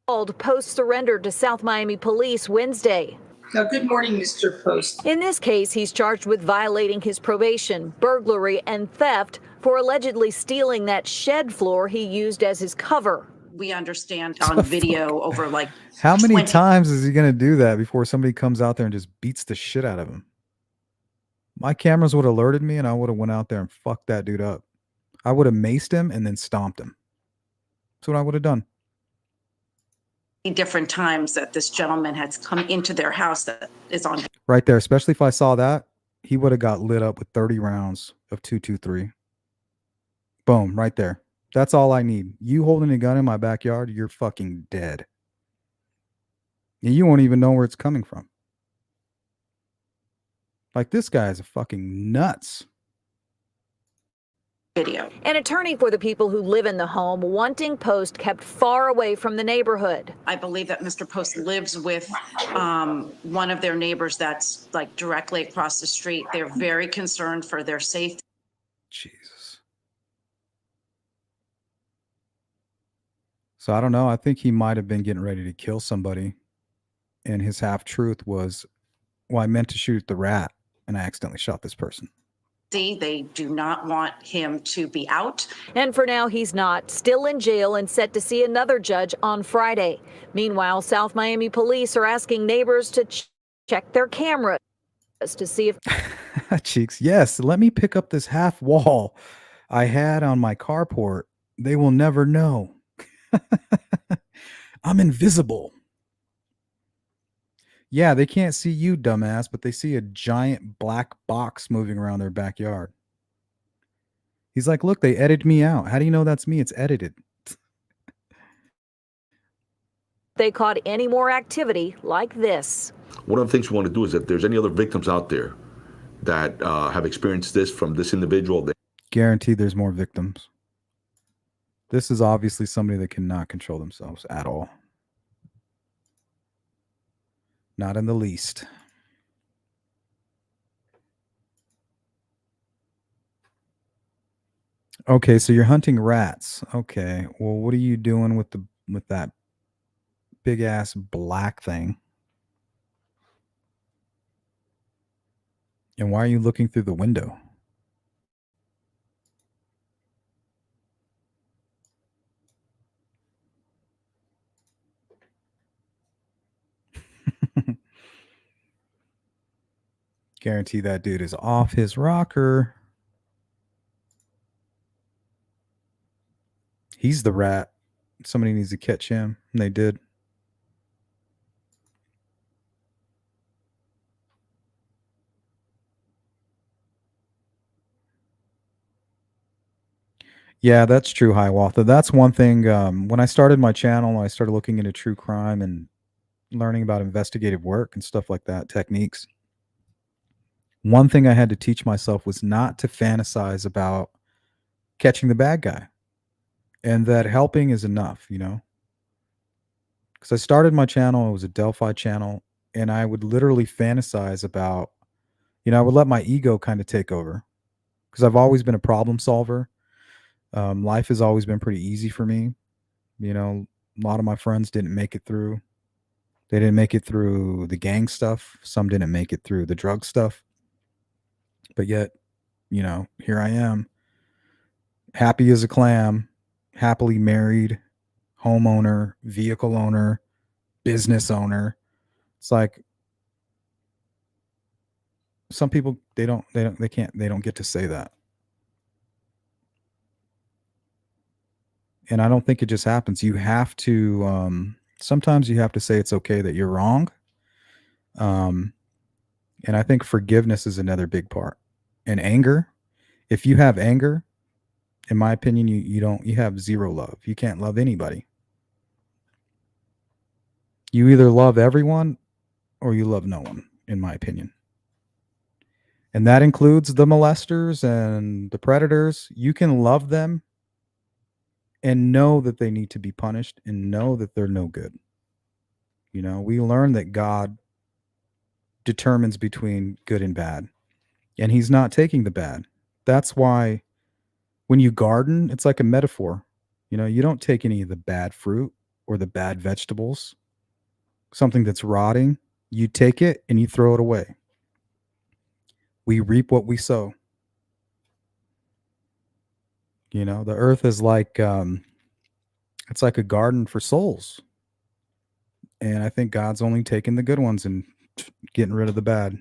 Post surrendered to South Miami police Wednesday.
Good morning, Mr. Post.
In this case, he's charged with violating his probation, burglary, and theft for allegedly stealing that shed floor he used as his cover.
We understand on video over like
How many
20
times is he going to do that before somebody comes out there and just beats the shit out of him? My cameras would have alerted me and I would have went out there and fucked that dude up. I would have maced him and then stomped him. That's what I would have done.
different times that this gentleman has come into their house that is on.
Right there, especially if I saw that, he would have got lit up with 30 rounds of 223. Boom, right there. That's all I need. You holding a gun in my backyard, you're fucking dead. And you won't even know where it's coming from. Like, this guy is a fucking nuts.
video.
An attorney for the people who live in the home wanting Post kept far away from the neighborhood.
I believe that Mr. Post lives with one of their neighbors that's like directly across the street. They're very concerned for their safety.
Jesus. So I don't know. I think he might have been getting ready to kill somebody. And his half truth was, well, I meant to shoot the rat and I accidentally shot this person.
They do not want him to be out.
And for now, he's not. Still in jail and set to see another judge on Friday. Meanwhile, South Miami police are asking neighbors to check their cameras to see if
Cheeks, yes, let me pick up this half wall I had on my carport. They will never know. I'm invisible. Yeah, they can't see you, dumbass, but they see a giant black box moving around their backyard. He's like, look, they edited me out. How do you know that's me? It's edited.
they caught any more activity like this.
One of the things we want to do is if there's any other victims out there that have experienced this from this individual.
Guaranteed there's more victims. This is obviously somebody that cannot control themselves at all. Not in the least. Okay, so you're hunting rats. Okay, well, what are you doing with that big ass black thing? And why are you looking through the window? Guarantee that dude is off his rocker. He's the rat. Somebody needs to catch him. And they did. Yeah, that's true, Hiawatha. That's one thing. When I started my channel, I started looking into true crime and learning about investigative work and stuff like that, techniques. One thing I had to teach myself was not to fantasize about catching the bad guy, and that helping is enough, you know? Because I started my channel, it was a Delphi channel, and I would literally fantasize about, I would let my ego kind of take over because I've always been a problem solver. Life has always been pretty easy for me. A lot of my friends didn't make it through. They didn't make it through the gang stuff. Some didn't make it through the drug stuff. But yet, here I am, happy as a clam, happily married, homeowner, vehicle owner, business owner. It's like some people, they don't get to say that. And I don't think it just happens. You have to, sometimes you have to say it's okay that you're wrong. And I think forgiveness is another big part. And anger, if you have anger, in my opinion, you have zero love. You can't love anybody. You either love everyone or you love no one, in my opinion. And that includes the molesters and the predators. You can love them and know that they need to be punished and know that they're no good. We learn that God determines between good and bad, and he's not taking the bad. That's why when you garden, it's like a metaphor. You don't take any of the bad fruit or the bad vegetables, something that's rotting. You take it and you throw it away. We reap what we sow. The earth is like, it's like a garden for souls. And I think God's only taking the good ones and getting rid of the bad.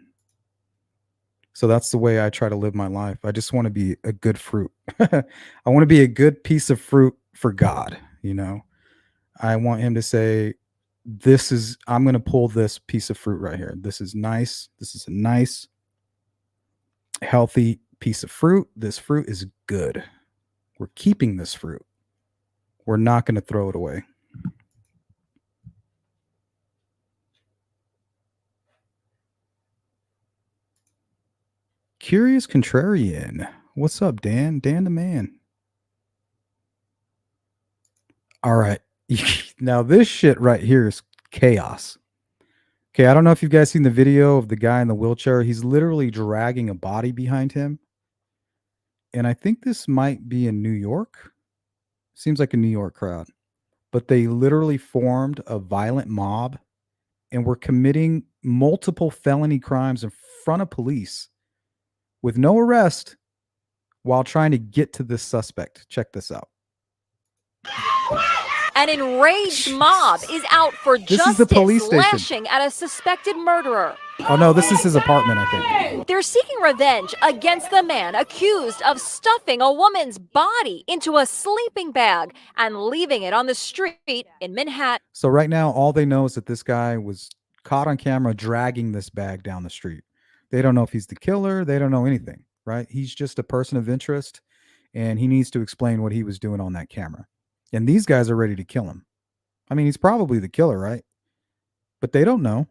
So that's the way I try to live my life. I just want to be a good fruit. I want to be a good piece of fruit for God. I want him to say, I'm going to pull this piece of fruit right here. This is nice. This is a nice, healthy piece of fruit. This fruit is good. We're keeping this fruit. We're not going to throw it away. Curious Contrarian. What's up, Dan? Dan the man. All right. Now this shit right here is chaos. Okay, I don't know if you guys seen the video of the guy in the wheelchair. He's literally dragging a body behind him. And I think this might be in New York. Seems like a New York crowd. But they literally formed a violent mob and were committing multiple felony crimes in front of police with no arrest while trying to get to this suspect. Check this out.
An enraged mob is out for
This is
justice,
the police station.
lashing at a suspected murderer.
Oh no, this is his apartment, I think.
They're seeking revenge against the man accused of stuffing a woman's body into a sleeping bag and leaving it on the street in Manhattan.
So right now, all they know is that this guy was caught on camera dragging this bag down the street. They don't know if he's the killer. They don't know anything, right? He's just a person of interest, and he needs to explain what he was doing on that camera. And these guys are ready to kill him. I mean, he's probably the killer, right? But they don't know.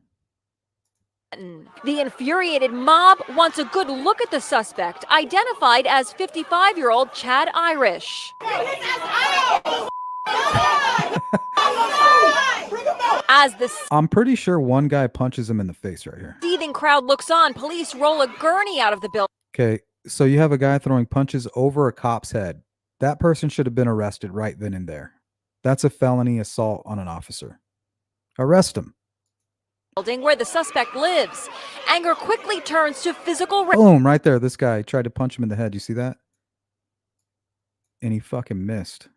The infuriated mob wants a good look at the suspect, identified as 55-year-old Chad Irish. As the
I'm pretty sure one guy punches him in the face right here.
seething crowd looks on, police roll a gurney out of the building.
Okay, so you have a guy throwing punches over a cop's head. That person should have been arrested right then and there. That's a felony assault on an officer. Arrest him.
Where the suspect lives. Anger quickly turns to physical
Boom, right there. This guy tried to punch him in the head. You see that? And he fucking missed.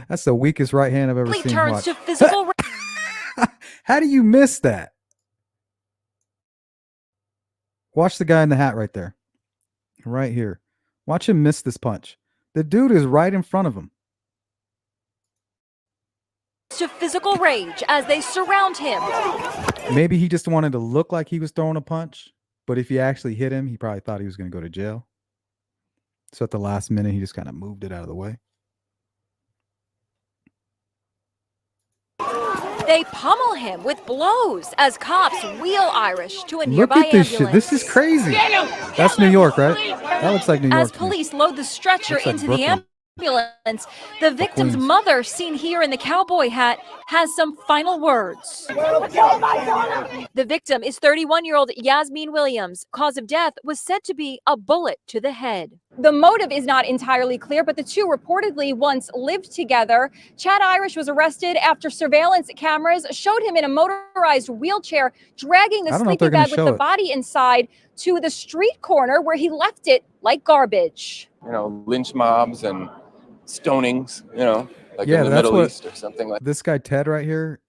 That's the weakest right hand I've ever seen.
turns
Watch.
to physical
How do you miss that? Watch the guy in the hat right there. Right here. Watch him miss this punch. The dude is right in front of him.
to physical rage as they surround him.
Maybe he just wanted to look like he was throwing a punch, but if he actually hit him, he probably thought he was going to go to jail. So at the last minute, he just kind of moved it out of the way.
They pummel him with blows as cops wheel Irish to a nearby
Look at this
ambulance.
shit. This is crazy. That's New York, right? That looks like New York.
As
to me.
police load the stretcher
Looks like
into
Brooklyn.
the ambulance, the victim's
Queens.
mother, seen here in the cowboy hat, has some final words. The victim is 31-year-old Yasmin Williams. Cause of death was said to be a bullet to the head. The motive is not entirely clear, but the two reportedly once lived together. Chad Irish was arrested after surveillance cameras showed him in a motorized wheelchair dragging the
I don't know if they're
sleeping
gonna
bag with
show
the
it.
body inside to the street corner where he left it like garbage.
You know, lynch mobs and stonings, you know, like
Yeah,
in the
that's
Middle
what-
East or something like
This guy Ted right here,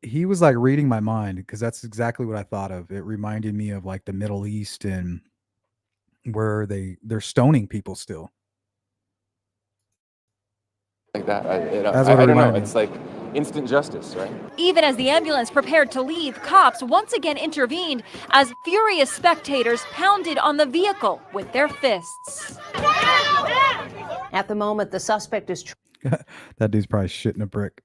he was like reading my mind because that's exactly what I thought of. It reminded me of like the Middle East and where they're stoning people still.
that.
That's what it
I don't know.
reminded me
It's
of.
like instant justice, right?
Even as the ambulance prepared to leave, cops once again intervened as furious spectators pounded on the vehicle with their fists.
At the moment, the suspect is
That dude's probably shitting a brick.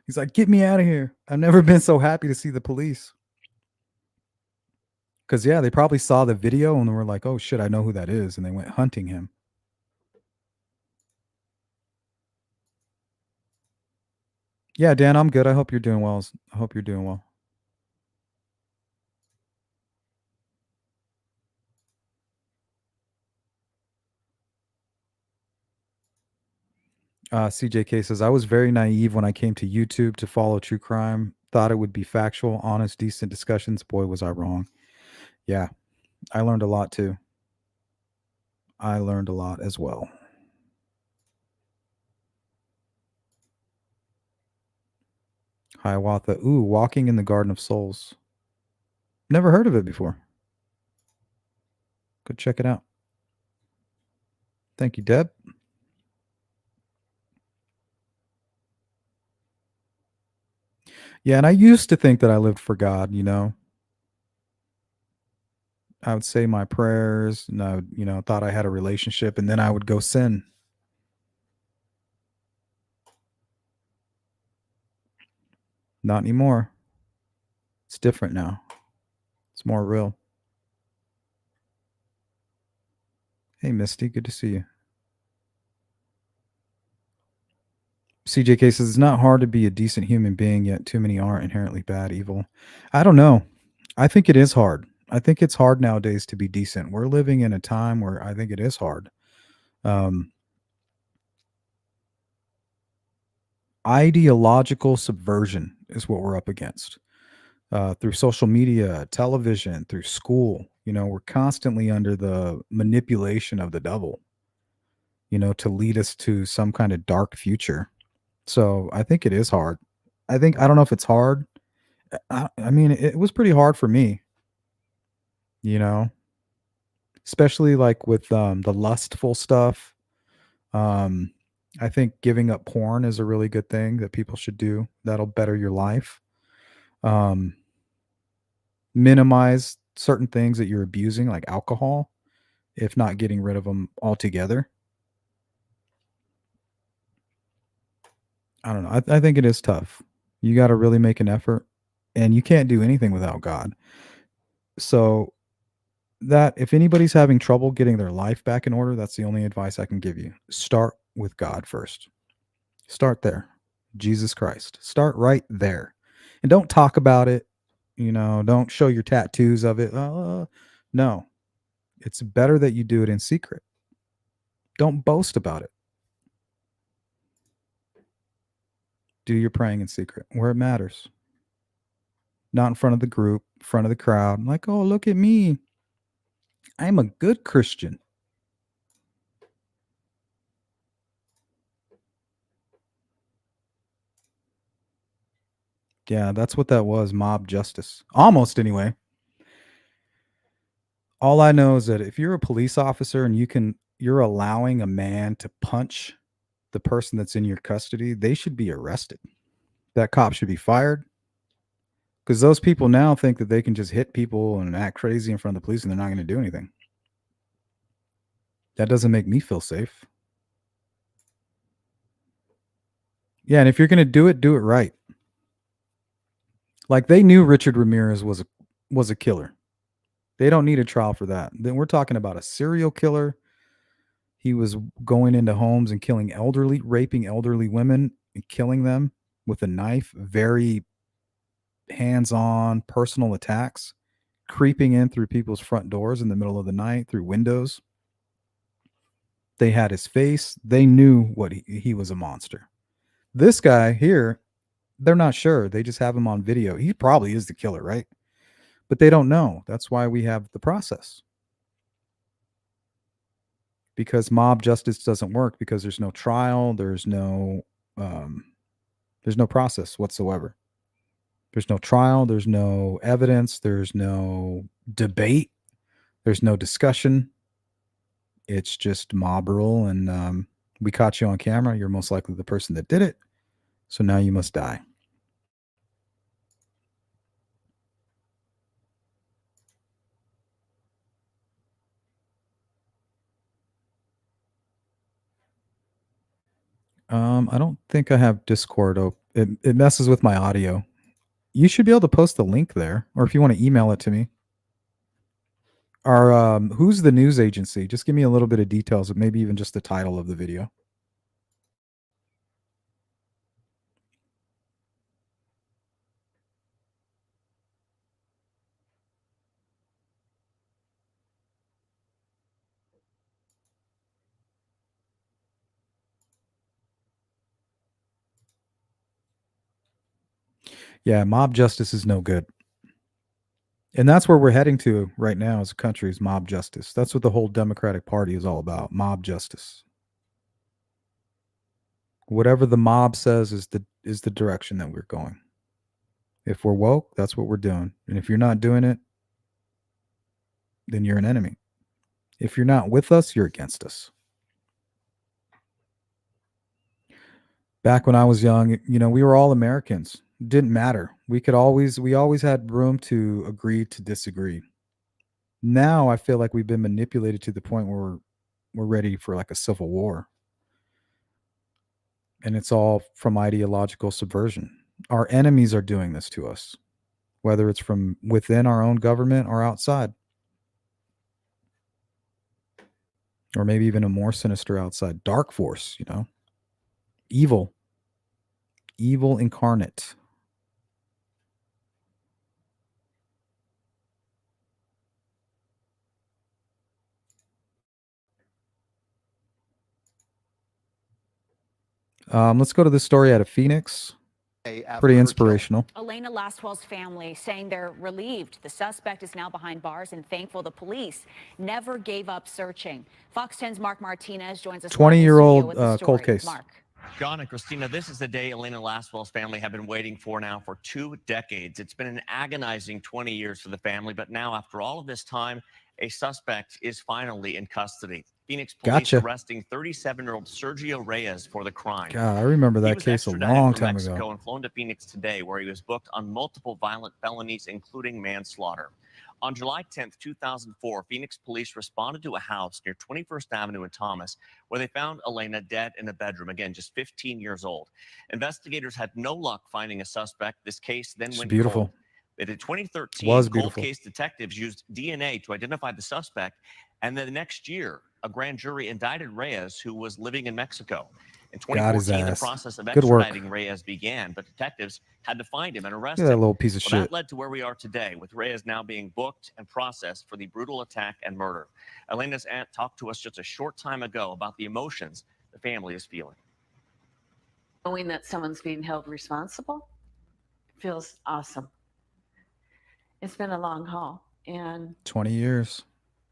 He's like, get me out of here. I've never been so happy to see the police. Because, yeah, they probably saw the video and were like, oh, shit, I know who that is. And they went hunting him. Yeah, Dan, I'm good. I hope you're doing well. I hope you're doing well. CJK says, I was very naive when I came to YouTube to follow true crime. Thought it would be factual, honest, decent discussions. Boy, was I wrong. Yeah, I learned a lot too. I learned a lot as well. Hiawatha. Ooh, Walking in the Garden of Souls. Never heard of it before. Go check it out. Thank you, Deb. Yeah, and I used to think that I lived for God, you know. I would say my prayers and I would, you know, thought I had a relationship and then I would go sin. Not anymore. It's different now. It's more real. Hey, Misty, good to see you. CJK says it's not hard to be a decent human being, yet too many aren't inherently bad, evil. I don't know. I think it is hard. I think it's hard nowadays to be decent. We're living in a time where I think it is hard. Ideological subversion is what we're up against through social media, television, through school. We're constantly under the manipulation of the devil, to lead us to some kind of dark future. So I think it is hard. I don't know if it's hard. I mean, it was pretty hard for me, you know, especially like with the lustful stuff. I think giving up porn is a really good thing that people should do. That'll better your life. Minimize certain things that you're abusing, like alcohol, if not getting rid of them altogether. I don't know. I think it is tough. You got to really make an effort, and you can't do anything without God. So that if anybody's having trouble getting their life back in order, that's the only advice I can give you. Start with God first. Start there. Jesus Christ. Start right there. And don't talk about it. Don't show your tattoos of it. No. It's better that you do it in secret. Don't boast about it. Do your praying in secret where it matters. Not in front of the group, in front of the crowd. Like, oh, look at me. I'm a good Christian. Yeah, that's what that was. Mob justice. Almost, anyway. All I know is that if you're a police officer and you're allowing a man to punch the person that's in your custody, they should be arrested. That cop should be fired. Because those people now think that they can just hit people and act crazy in front of the police and they're not going to do anything. That doesn't make me feel safe. Yeah, and if you're going to do it right. Like they knew Richard Ramirez was a killer. They don't need a trial for that. Then we're talking about a serial killer. He was going into homes and raping elderly women and killing them with a knife. Very hands-on personal attacks, creeping in through people's front doors in the middle of the night, through windows. They had his face. They knew what he was a monster. This guy here, they're not sure. They just have him on video. He probably is the killer, right? But they don't know. That's why we have the process. Because mob justice doesn't work because there's no trial, there's no process whatsoever. There's no trial, there's no evidence, there's no debate, there's no discussion. It's just mob rule, and we caught you on camera. You're most likely the person that did it. So now you must die. I don't think I have Discord open. It messes with my audio. You should be able to post the link there, or if you want to email it to me. Who's the news agency? Just give me a little bit of details, maybe even just the title of the video. Yeah, mob justice is no good. And that's where we're heading to right now as a country, is mob justice. That's what the whole Democratic Party is all about, mob justice. Whatever the mob says is the direction that we're going. If we're woke, that's what we're doing. And if you're not doing it, then you're an enemy. If you're not with us, you're against us. Back when I was young, we were all Americans. It didn't matter. We always had room to agree to disagree. Now I feel like we've been manipulated to the point where we're ready for like a civil war. And it's all from ideological subversion. Our enemies are doing this to us, whether it's from within our own government or outside. Or maybe even a more sinister outside. Dark force, you know? Evil. Evil incarnate. Let's go to this story out of Phoenix. Pretty inspirational.
Elena Lastwell's family saying they're relieved the suspect is now behind bars and thankful the police never gave up searching. Fox 10's Mark Martinez joins us.
20-year-old cold case.
Mark.
John and Christina, this is the day Elena Lastwell's family have been waiting for now for 2 decades. It's been an agonizing 20 years for the family, but now after all of this time, a suspect is finally in custody. Phoenix police arresting 37-year-old Sergio Reyes for the crime.
God, I remember that case a long time
Mexico
ago.
and flown to Phoenix today, where he was booked on multiple violent felonies, including manslaughter. On July 10th, 2004, Phoenix police responded to a house near 21st Avenue in Thomas, where they found Elena dead in a bedroom, again, just 15 years old. Investigators had no luck finding a suspect. This case then went
Beautiful.
cold. In 2013, cold
beautiful.
case detectives used DNA to identify the suspect, and then the next year, a grand jury indicted Reyes, who was living in Mexico. In
Got his
2014, the
ass.
process of
Good work.
extraditing Reyes began, but detectives had to find him and arrest
Look at that
him.
little piece of
Well,
shit.
that led to where we are today, with Reyes now being booked and processed for the brutal attack and murder. Elena's aunt talked to us just a short time ago about the emotions the family is feeling.
Knowing that someone's being held responsible feels awesome. It's been a long haul, and
20 years.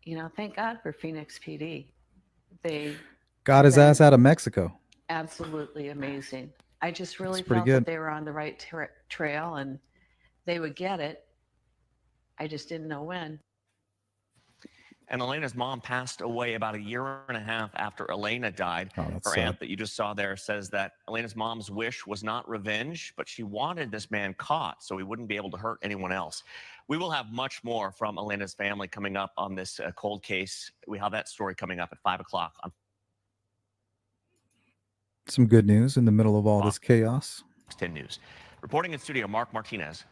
you know, thank God for Phoenix PD. They
Got his ass out of Mexico.
absolutely amazing. I just really
That's pretty
felt
good.
that they were on the right trail and they would get it. I just didn't know when.
And Elena's mom passed away about 1.5 years after Elena died.
Oh, that's
Her
sad.
aunt that you just saw there says that Elena's mom's wish was not revenge, but she wanted this man caught so he wouldn't be able to hurt anyone else. We will have much more from Elena's family coming up on this cold case. We have that story coming up at 5 o'clock on
Some good news in the middle of all this chaos.
Fox 10 News. Reporting in studio, Mark Martinez.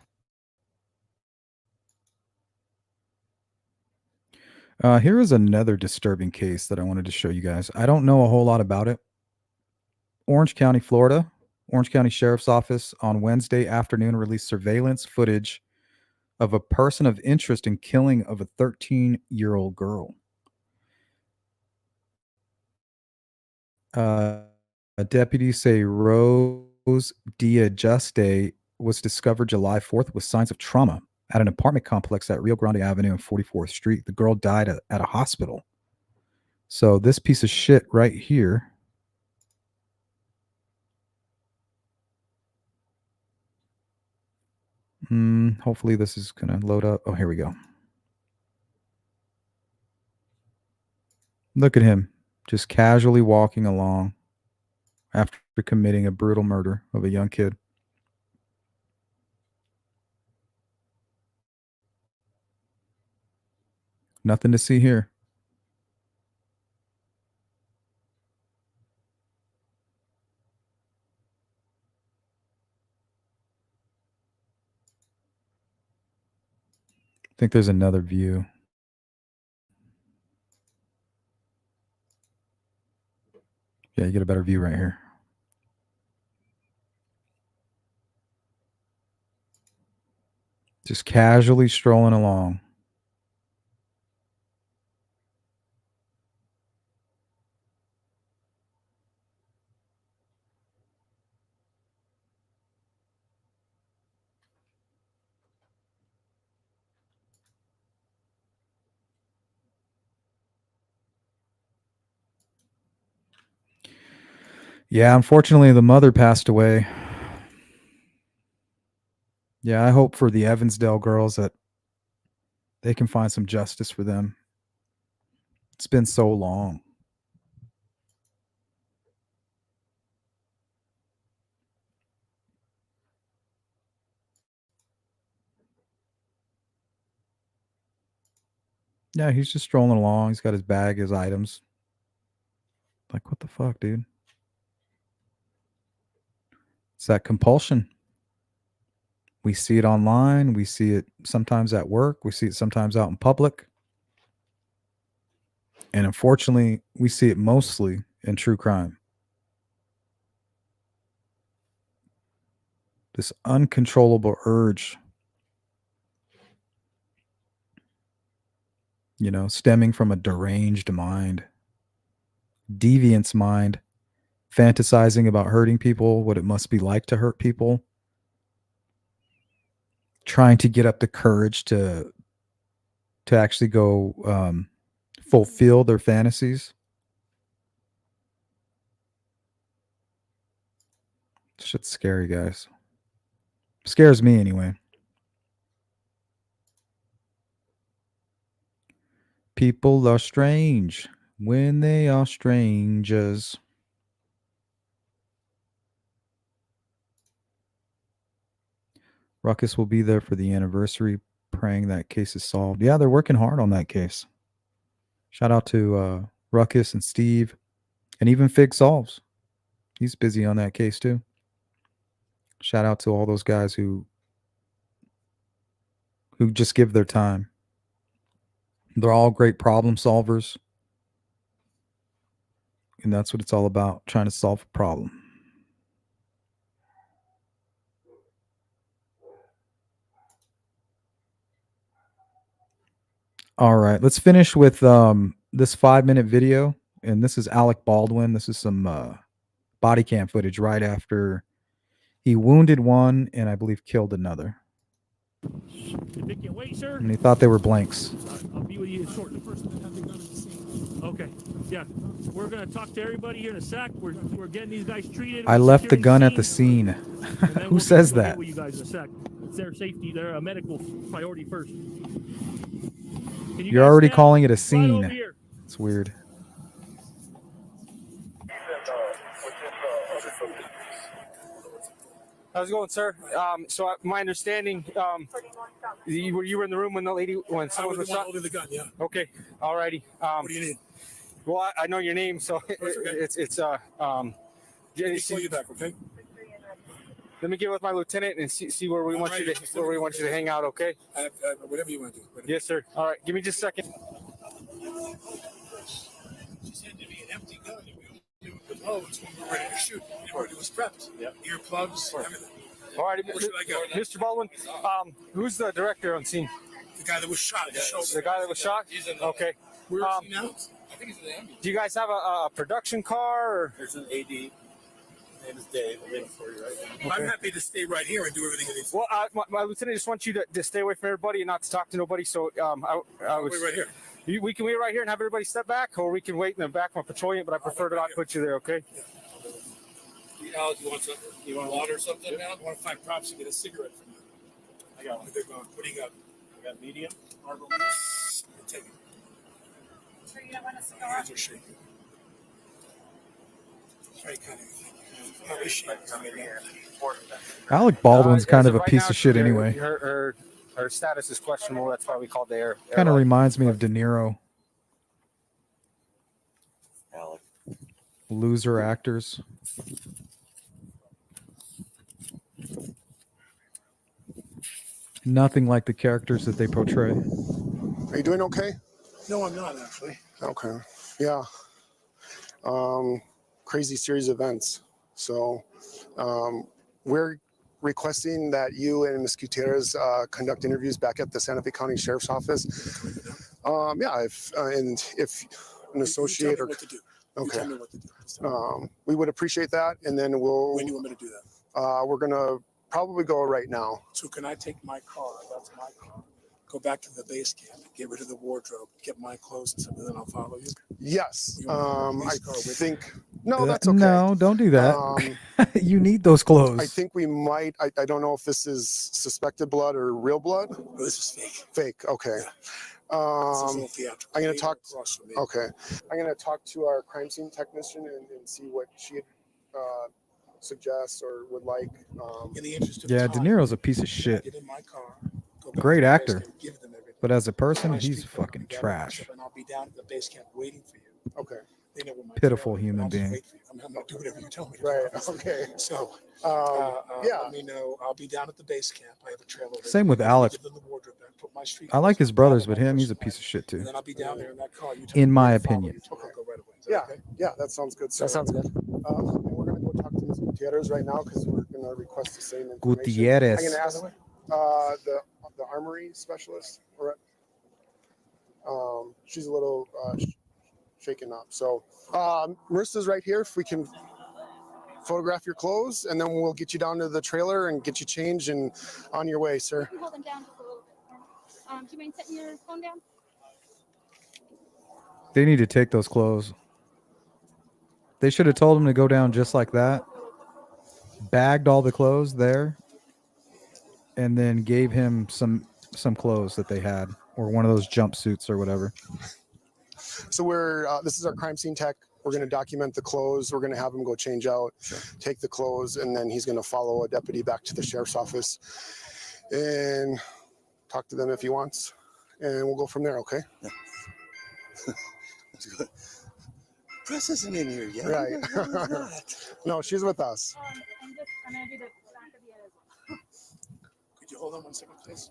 Here is another disturbing case that I wanted to show you guys. I don't know a whole lot about it. Orange County, Florida. Orange County Sheriff's Office on Wednesday afternoon released surveillance footage of a person of interest in killing of a 13-year-old girl. Deputies say Rose D'Ajuste was discovered July 4th with signs of trauma at an apartment complex at Rio Grande Avenue and 44th Street. The girl died at a hospital. So this piece of shit right here hopefully this is going to load up. Oh, here we go. Look at him just casually walking along after committing a brutal murder of a young kid. Nothing to see here. I think there's another view. Yeah, you get a better view right here. Just casually strolling along. Yeah, unfortunately, the mother passed away. Yeah, I hope for the Evansdale girls that they can find some justice for them. It's been so long. Yeah, he's just strolling along. He's got his bag, his items. Like, what the fuck, dude? It's that compulsion. We see it online. We see it sometimes at work. We see it sometimes out in public. And unfortunately, we see it mostly in true crime. This uncontrollable urge, you know, stemming from a deranged mind, deviant's mind, fantasizing about hurting people, what it must be like to hurt people, trying to get up the courage to actually go fulfill their fantasies. Shit's scary, guys. Scares me anyway. People are strange when they are strangers. Ruckus will be there for the anniversary, praying that case is solved. Yeah, they're working hard on that case. Shout out to Ruckus and Steve, and even Fig Solves. He's busy on that case too. Shout out to all those guys who just give their time. They're all great problem solvers. And that's what it's all about, trying to solve a problem. All right, let's finish with this 5-minute video. And this is Alec Baldwin. This is some body cam footage right after he wounded one and I believe killed another.
Wait, sir.
And he thought they were blanks.
I'll be with you shortly. Okay, yeah. We're going to talk to everybody here in a sec. We're getting these guys treated.
I left the gun at the scene. Who says that?
With you guys in a sec. It's their safety. They're a medical priority first.
You're already calling it a scene. It's weird.
How's it going, sir? So my understanding, you were in the room when someone was shot?
Holding the gun, yeah.
Okay, alrighty.
What do you need?
Well, I know your name, so it's
Let me call you back, okay?
Let me get with my lieutenant and see where we want you to hang out, okay?
Whatever you want to do.
Yes, sir. All right, give me just a second.
She said to me an empty gun. The loads when we're ready to shoot. Everybody was prepped. Yep. Earplugs, everything.
All right,
Where should I go?
Mr. Baldwin, who's the director on scene?
The guy that was shot.
The guy that was shot? Okay.
Where is he now? I think he's in the ambulance.
Do you guys have a production car? Or?
There's an AD. His name is Dave. I'm waiting for you right now. Okay. I'm happy to stay right here and do everything that needs to.
Well, my lieutenant just wants you to stay away from everybody and not to talk to nobody. So I was
wait right here.
We can wait right here and have everybody step back, or we can wait in the back of a patrol unit, but I prefer to not put you there, okay?
Yeah. Al, you want something? You want water or something, man? I want to find props to get a cigarette from you. I got one. What do you got? I got medium. Take it.
Sure you don't want a cigar?
Hands are shaking. Right, kind of. How is she?
Alec Baldwin's kind of a piece of shit anyway.
Her status is questionable. That's why we called the air.
Kind of reminds me of De Niro.
Alec.
Loser actors. Nothing like the characters that they portray.
Are you doing okay?
No, I'm not actually.
Okay. Yeah. Crazy series of events. So we're requesting that you and Ms. Gutierrez conduct interviews back at the Santa Fe County Sheriff's Office. Yeah, if an associate or
what to do.
okay,
Tell me what to do.
we would appreciate that, and then we'll.
When do you want me to do that?
We're gonna probably go right now.
So can I take my car? That's my car. Go back to the base camp, get rid of the wardrobe, get my clothes and something, then I'll follow you.
Yes. I think. No,
That's
that's okay.
No, don't do that. You need those clothes.
I think we might. I don't know if this is suspected blood or real blood.
Oh, this is fake.
Fake. Okay.
This is all theatrical.
I'm going to talk.
Across from me.
Okay. I'm going to talk to our crime scene technician and see what she suggests or would like.
In the interest of
Yeah,
time,
De Niro's a piece of shit.
Get in my car. Go back
Great
to the base
actor.
camp, give them everything.
But as a person,
My
he's
street code,
fucking
get
trash.
And I'll be down at the base camp waiting for you.
Okay.
They know where my
Pitiful
trailer is,
human
I'll just
being.
wait for you. I'm I'm gonna do whatever you tell me to
Right.
do.
Okay.
So,
yeah.
let me know. I'll be down at the base camp. I have a trailer. there.
Same with
Let me
Alex.
get in the wardrobe and put my street
I like
clothes
his
on,
brothers,
grab
but
my
him, he's a
personal
piece of shit too.
and then I'll be down there in that car. You tell
In
me
my
where to follow
opinion.
you to. I'll go right away. Is that
Yeah.
okay?
Yeah, that sounds good. Sir.
That sounds good.
And we're gonna go talk to Ms. Gutierrez right now because we're gonna request the same information.
Gutierrez.
I'm gonna ask the armory specialist. She's a little shaken up. So Marissa's right here. If we can photograph your clothes, and then we'll get you down to the trailer and get you changed and on your way, sir.
Hold them down just a little bit more. Do you mind setting your phone down?
They need to take those clothes. They should have told him to go down just like that. Bagged all the clothes there, and then gave him some clothes that they had, or one of those jumpsuits or whatever.
So this is our crime scene tech. We're going to document the clothes. We're going to have him go change out, take the clothes, and then he's going to follow a deputy back to the sheriff's office and talk to them if he wants, and we'll go from there. Okay.
Yeah. That's good. Press isn't in here yet.
Right. No, she's with us.
I'm gonna do the back of the head as well.
Could you hold on 1 second, please?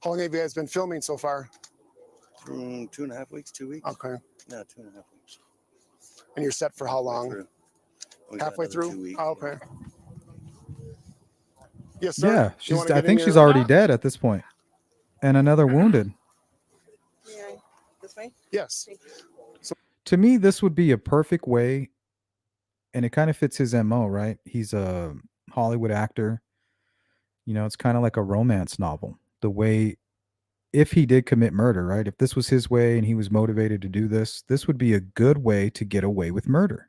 How long have you guys been filming so far?
2.5 weeks, 2 weeks.
Okay.
No, 2.5 weeks.
And you're set for how long? Halfway through?
2 weeks.
Oh, okay. Yes, sir.
Yeah,
You wanna
I
get in
think she's
your-
already dead at this point, and another wounded.
This way?
Yes.
To me, this would be a perfect way, and it kind of fits his MO, right? He's a Hollywood actor. You know, it's kind of like a romance novel. The way, if he did commit murder, right? If this was his way and he was motivated to do this, this would be a good way to get away with murder.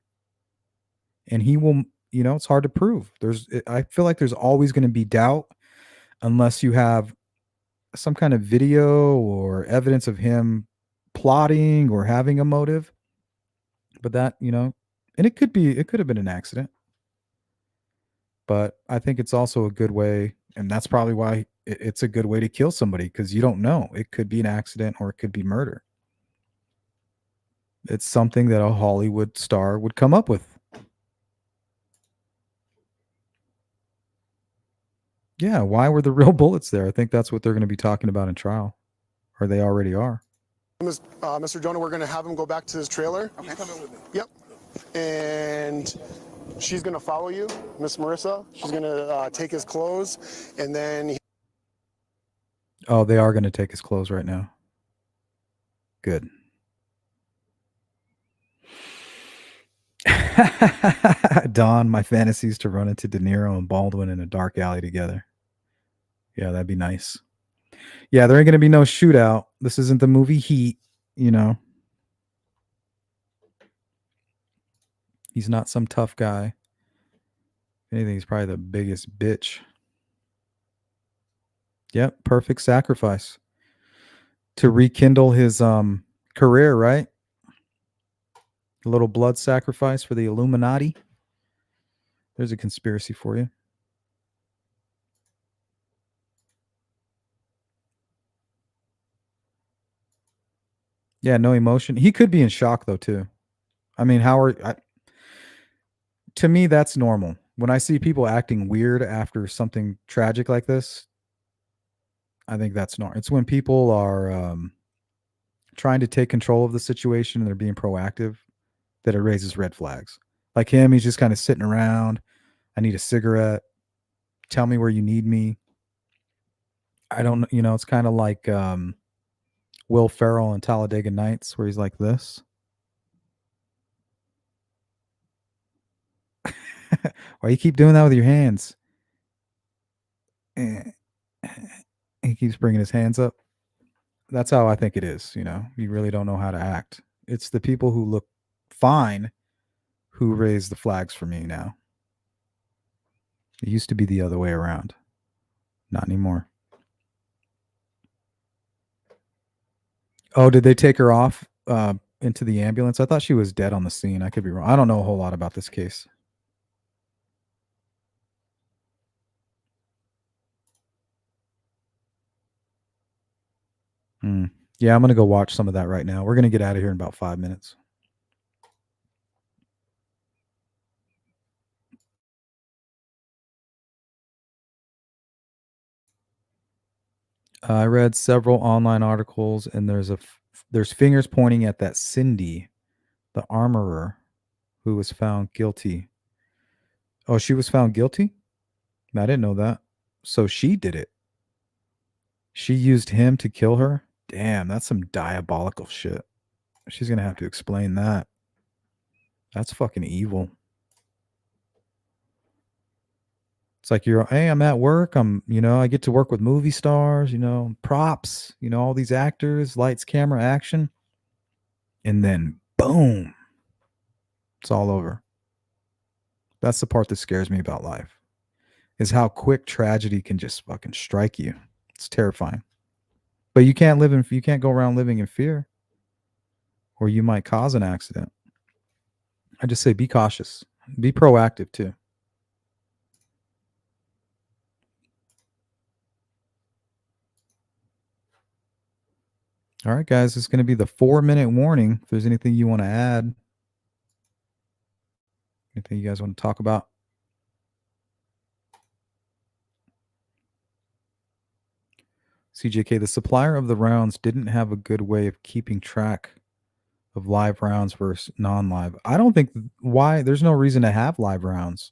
And he will, you know, it's hard to prove. I feel like there's always going to be doubt unless you have some kind of video or evidence of him plotting or having a motive. But that, you know, and it could have been an accident. But I think it's also a good way, and that's probably why it's a good way to kill somebody, because you don't know. It could be an accident or it could be murder. It's something that a Hollywood star would come up with. Yeah, why were the real bullets there? I think that's what they're going to be talking about in trial, or they already are.
Mr. Jonah, we're going to have him go back to his trailer.
Okay. He's coming with me.
Yep. And she's going to follow you, Miss Marissa. She's going to take his clothes, and then
Oh, they are going to take his clothes right now. Good. Don, my fantasy is to run into De Niro and Baldwin in a dark alley together. Yeah, that'd be nice. Yeah, there ain't going to be no shootout. This isn't the movie Heat, you know. He's not some tough guy. If anything, he's probably the biggest bitch. Yep, perfect sacrifice to rekindle his career, right? A little blood sacrifice for the Illuminati. There's a conspiracy for you. Yeah, no emotion. He could be in shock though too. I mean, to me, that's normal. When I see people acting weird after something tragic like this, I think that's normal. It's when people are trying to take control of the situation and they're being proactive that it raises red flags. Like him, he's just kind of sitting around. I need a cigarette. Tell me where you need me. I don't, you know, it's kind of like Will Ferrell in Talladega Nights, where he's like this. Why you keep doing that with your hands? He keeps bringing his hands up. That's how I think it is. You know, you really don't know how to act. It's the people who look fine who raise the flags for me now. It used to be the other way around. Not anymore. Oh, did they take her off into the ambulance? I thought she was dead on the scene. I could be wrong. I don't know a whole lot about this case. Yeah, I'm going to go watch some of that right now. We're going to get out of here in about 5 minutes. I read several online articles, and there's fingers pointing at that Cindy, the armorer, who was found guilty. Oh, she was found guilty? I didn't know that. So she did it. She used him to kill her? Damn, that's some diabolical shit. She's going to have to explain that. That's fucking evil. It's like hey, I'm at work. I get to work with movie stars, props, all these actors, lights, camera, action. And then boom, it's all over. That's the part that scares me about life, is how quick tragedy can just fucking strike you. It's terrifying. But you can't go around living in fear, or you might cause an accident. I just say be cautious. Be proactive too. All right, guys, it's going to be the 4-minute warning. If there's anything you want to add, anything you guys want to talk about. CJK, the supplier of the rounds didn't have a good way of keeping track of live rounds versus non-live. I don't think there's no reason to have live rounds.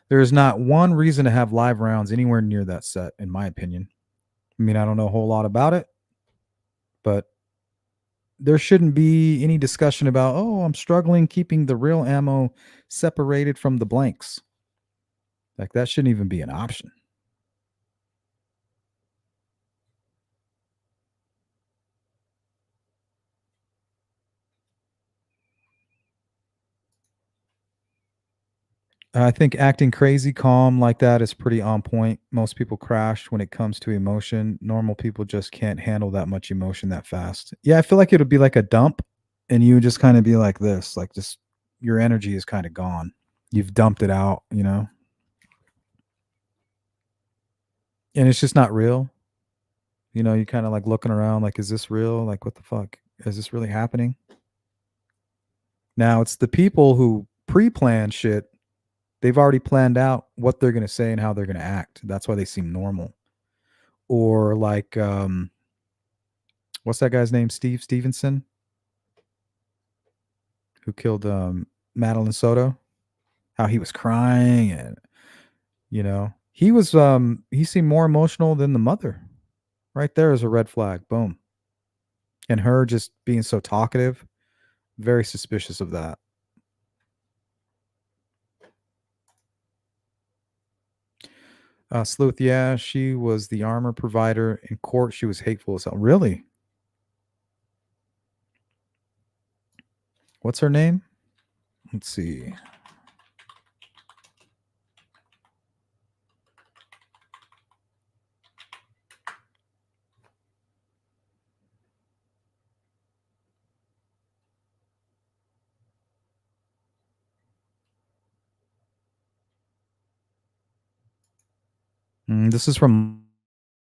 There is not one reason to have live rounds anywhere near that set, in my opinion. I mean, I don't know a whole lot about it, but there shouldn't be any discussion about, oh, I'm struggling keeping the real ammo separated from the blanks. Like, that shouldn't even be an option. I think acting crazy, calm like that is pretty on point. Most people crash when it comes to emotion. Normal people just can't handle that much emotion that fast. Yeah, I feel like it would be like a dump, and you would just kind of be like this, like just your energy is kind of gone. You've dumped it out, and it's just not real. You kind of like looking around like, is this real? Like, what the fuck? Is this really happening? Now, it's the people who pre-plan shit. They've already planned out what they're going to say and how they're going to act. That's why they seem normal. Or like, what's that guy's name? Steve Stevenson, who killed Madeline Soto. How he was crying, and he seemed more emotional than the mother. Right there is a red flag. Boom. And her just being so talkative, very suspicious of that. Sleuth, yeah, she was the armor provider. In court, she was hateful as hell. Really? What's her name? Let's see. This is from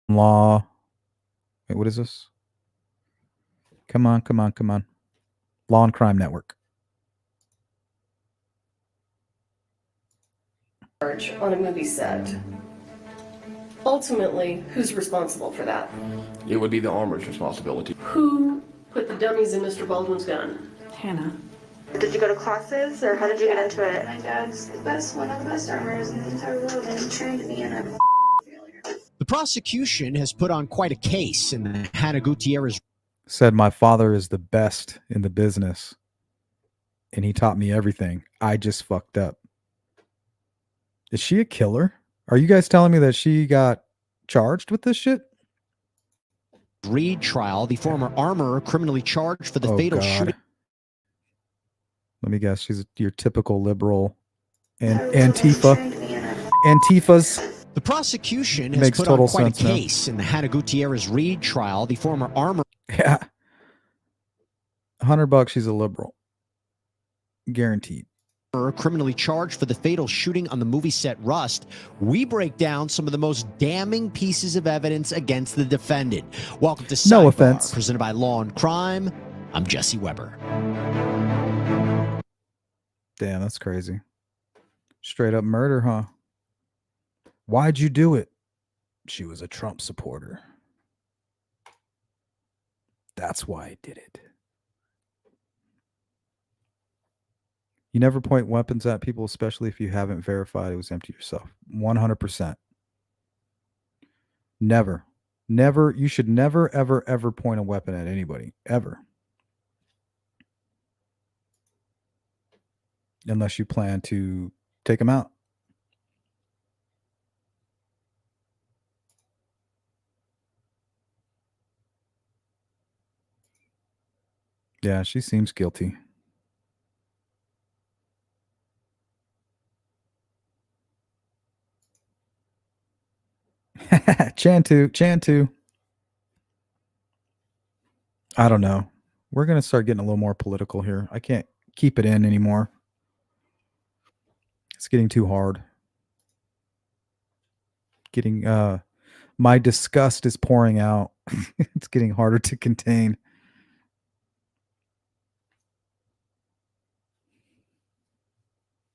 Law. Wait, what is this? Come on. Law and Crime Network.
On a movie set. Ultimately, who's responsible for that?
It would be the armor's responsibility.
Who put the dummies in Mr. Baldwin's gun? Hannah.
Did you go to classes, or how did you get into it? My dad's one of the best armors in the entire world, and he trained me, and I'm
The prosecution has put on quite a case in the Hannah Gutierrez.
Said my father is the best in the business, and he taught me everything. I just fucked up. Is she a killer? Are you guys telling me that she got charged with this shit?
Reed trial, the former armorer criminally charged for the fatal shooting.
Let me guess. She's your typical liberal Antifa. Antifas.
The prosecution has
Makes
put
total
on quite a
sense now.
case in the Hannah Gutierrez Reed trial, the former armorer.
Yeah. $100, she's a liberal. Guaranteed.
criminally charged for the fatal shooting on the movie set Rust, we break down some of the most damning pieces of evidence against the defendant. Welcome to
No
Sidebar,
offense.
presented by Law and Crime. I'm Jesse Weber.
Damn, that's crazy. Straight up murder, huh? Why'd you do it? She was a Trump supporter. That's why I did it. You never point weapons at people, especially if you haven't verified it was empty yourself. 100%. Never. Never. You should never, ever, ever point a weapon at anybody. Ever. Unless you plan to take them out. Yeah, she seems guilty. Chantu. I don't know. We're going to start getting a little more political here. I can't keep it in anymore. It's getting too hard. My disgust is pouring out. It's getting harder to contain.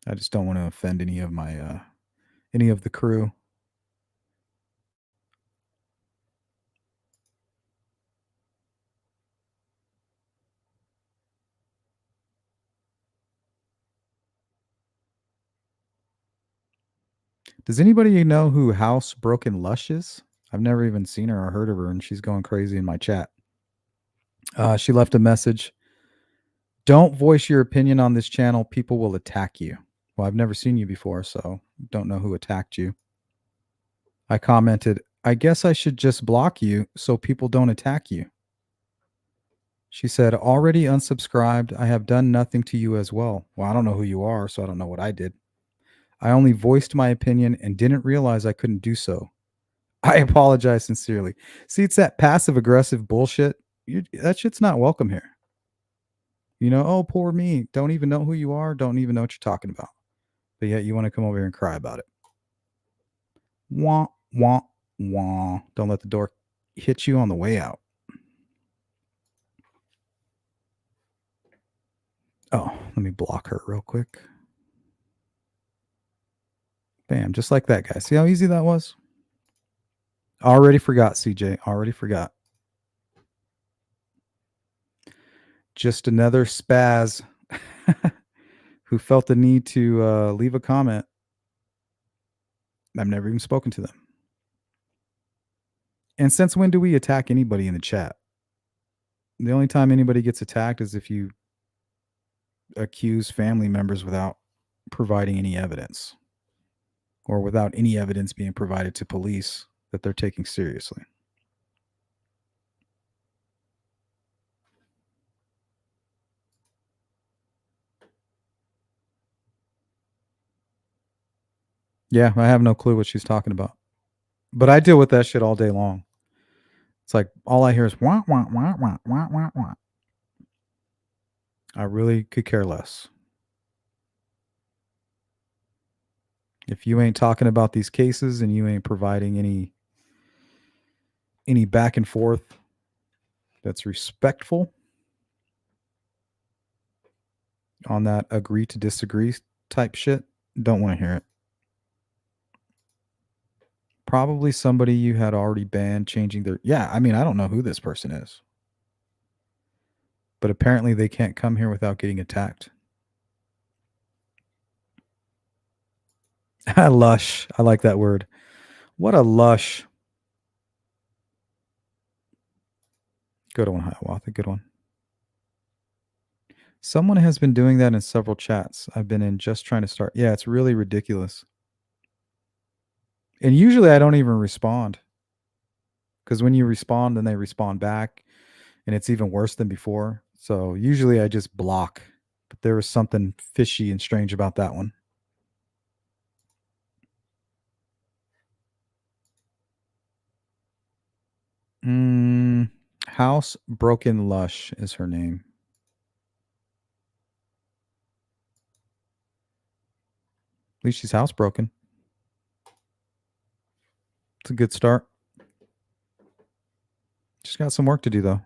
I just don't want to offend any of the crew. Does anybody know who House Broken Lush is? I've never even seen her or heard of her, and she's going crazy in my chat. She left a message. Don't voice your opinion on this channel. People will attack you. Well, I've never seen you before, so don't know who attacked you. I commented, I guess I should just block you so people don't attack you. She said, already unsubscribed. I have done nothing to you as well. Well, I don't know who you are, so I don't know what I did. I only voiced my opinion and didn't realize I couldn't do so. I apologize sincerely. See, it's that passive-aggressive bullshit. That shit's not welcome here. You know, oh, poor me. Don't even know who you are. Don't even know what you're talking about. But yet you want to come over here and cry about it. Wah, wah, wah. Don't let the door hit you on the way out. Oh, let me block her real quick. Bam, just like that, guy. See how easy that was? Already forgot, CJ. Already forgot. Just another spaz who felt the need to leave a comment. I've never even spoken to them. And since when do we attack anybody in the chat? The only time anybody gets attacked is if you accuse family members without providing any evidence, or without any evidence being provided to police that they're taking seriously. Yeah, I have no clue what she's talking about. But I deal with that shit all day long. It's like all I hear is wah, wah, wah, wah, wah, wah, wah. I really could care less. If you ain't talking about these cases and you ain't providing any back and forth that's respectful on that agree to disagree type shit, don't want to hear it. Probably somebody you had already banned changing their... Yeah, I mean, I don't know who this person is. But apparently they can't come here without getting attacked. Lush. I like that word. What a lush. Good one, Hiawatha. Good one. Someone has been doing that in several chats I've been in, just trying to start. Yeah, it's really ridiculous. And usually I don't even respond. Because when you respond, then they respond back. And it's even worse than before. So usually I just block. But there was something fishy and strange about that one. House Broken Lush is her name. least she's housebroken. It's a good start. Just got some work to do, though.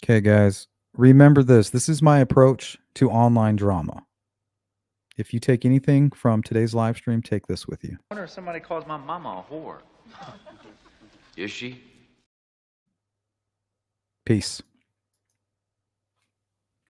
Okay, guys. Remember this. This is my approach to online drama. If you take anything from today's live stream, take this with you.
I wonder if somebody calls my mama a whore. Is she?
Peace.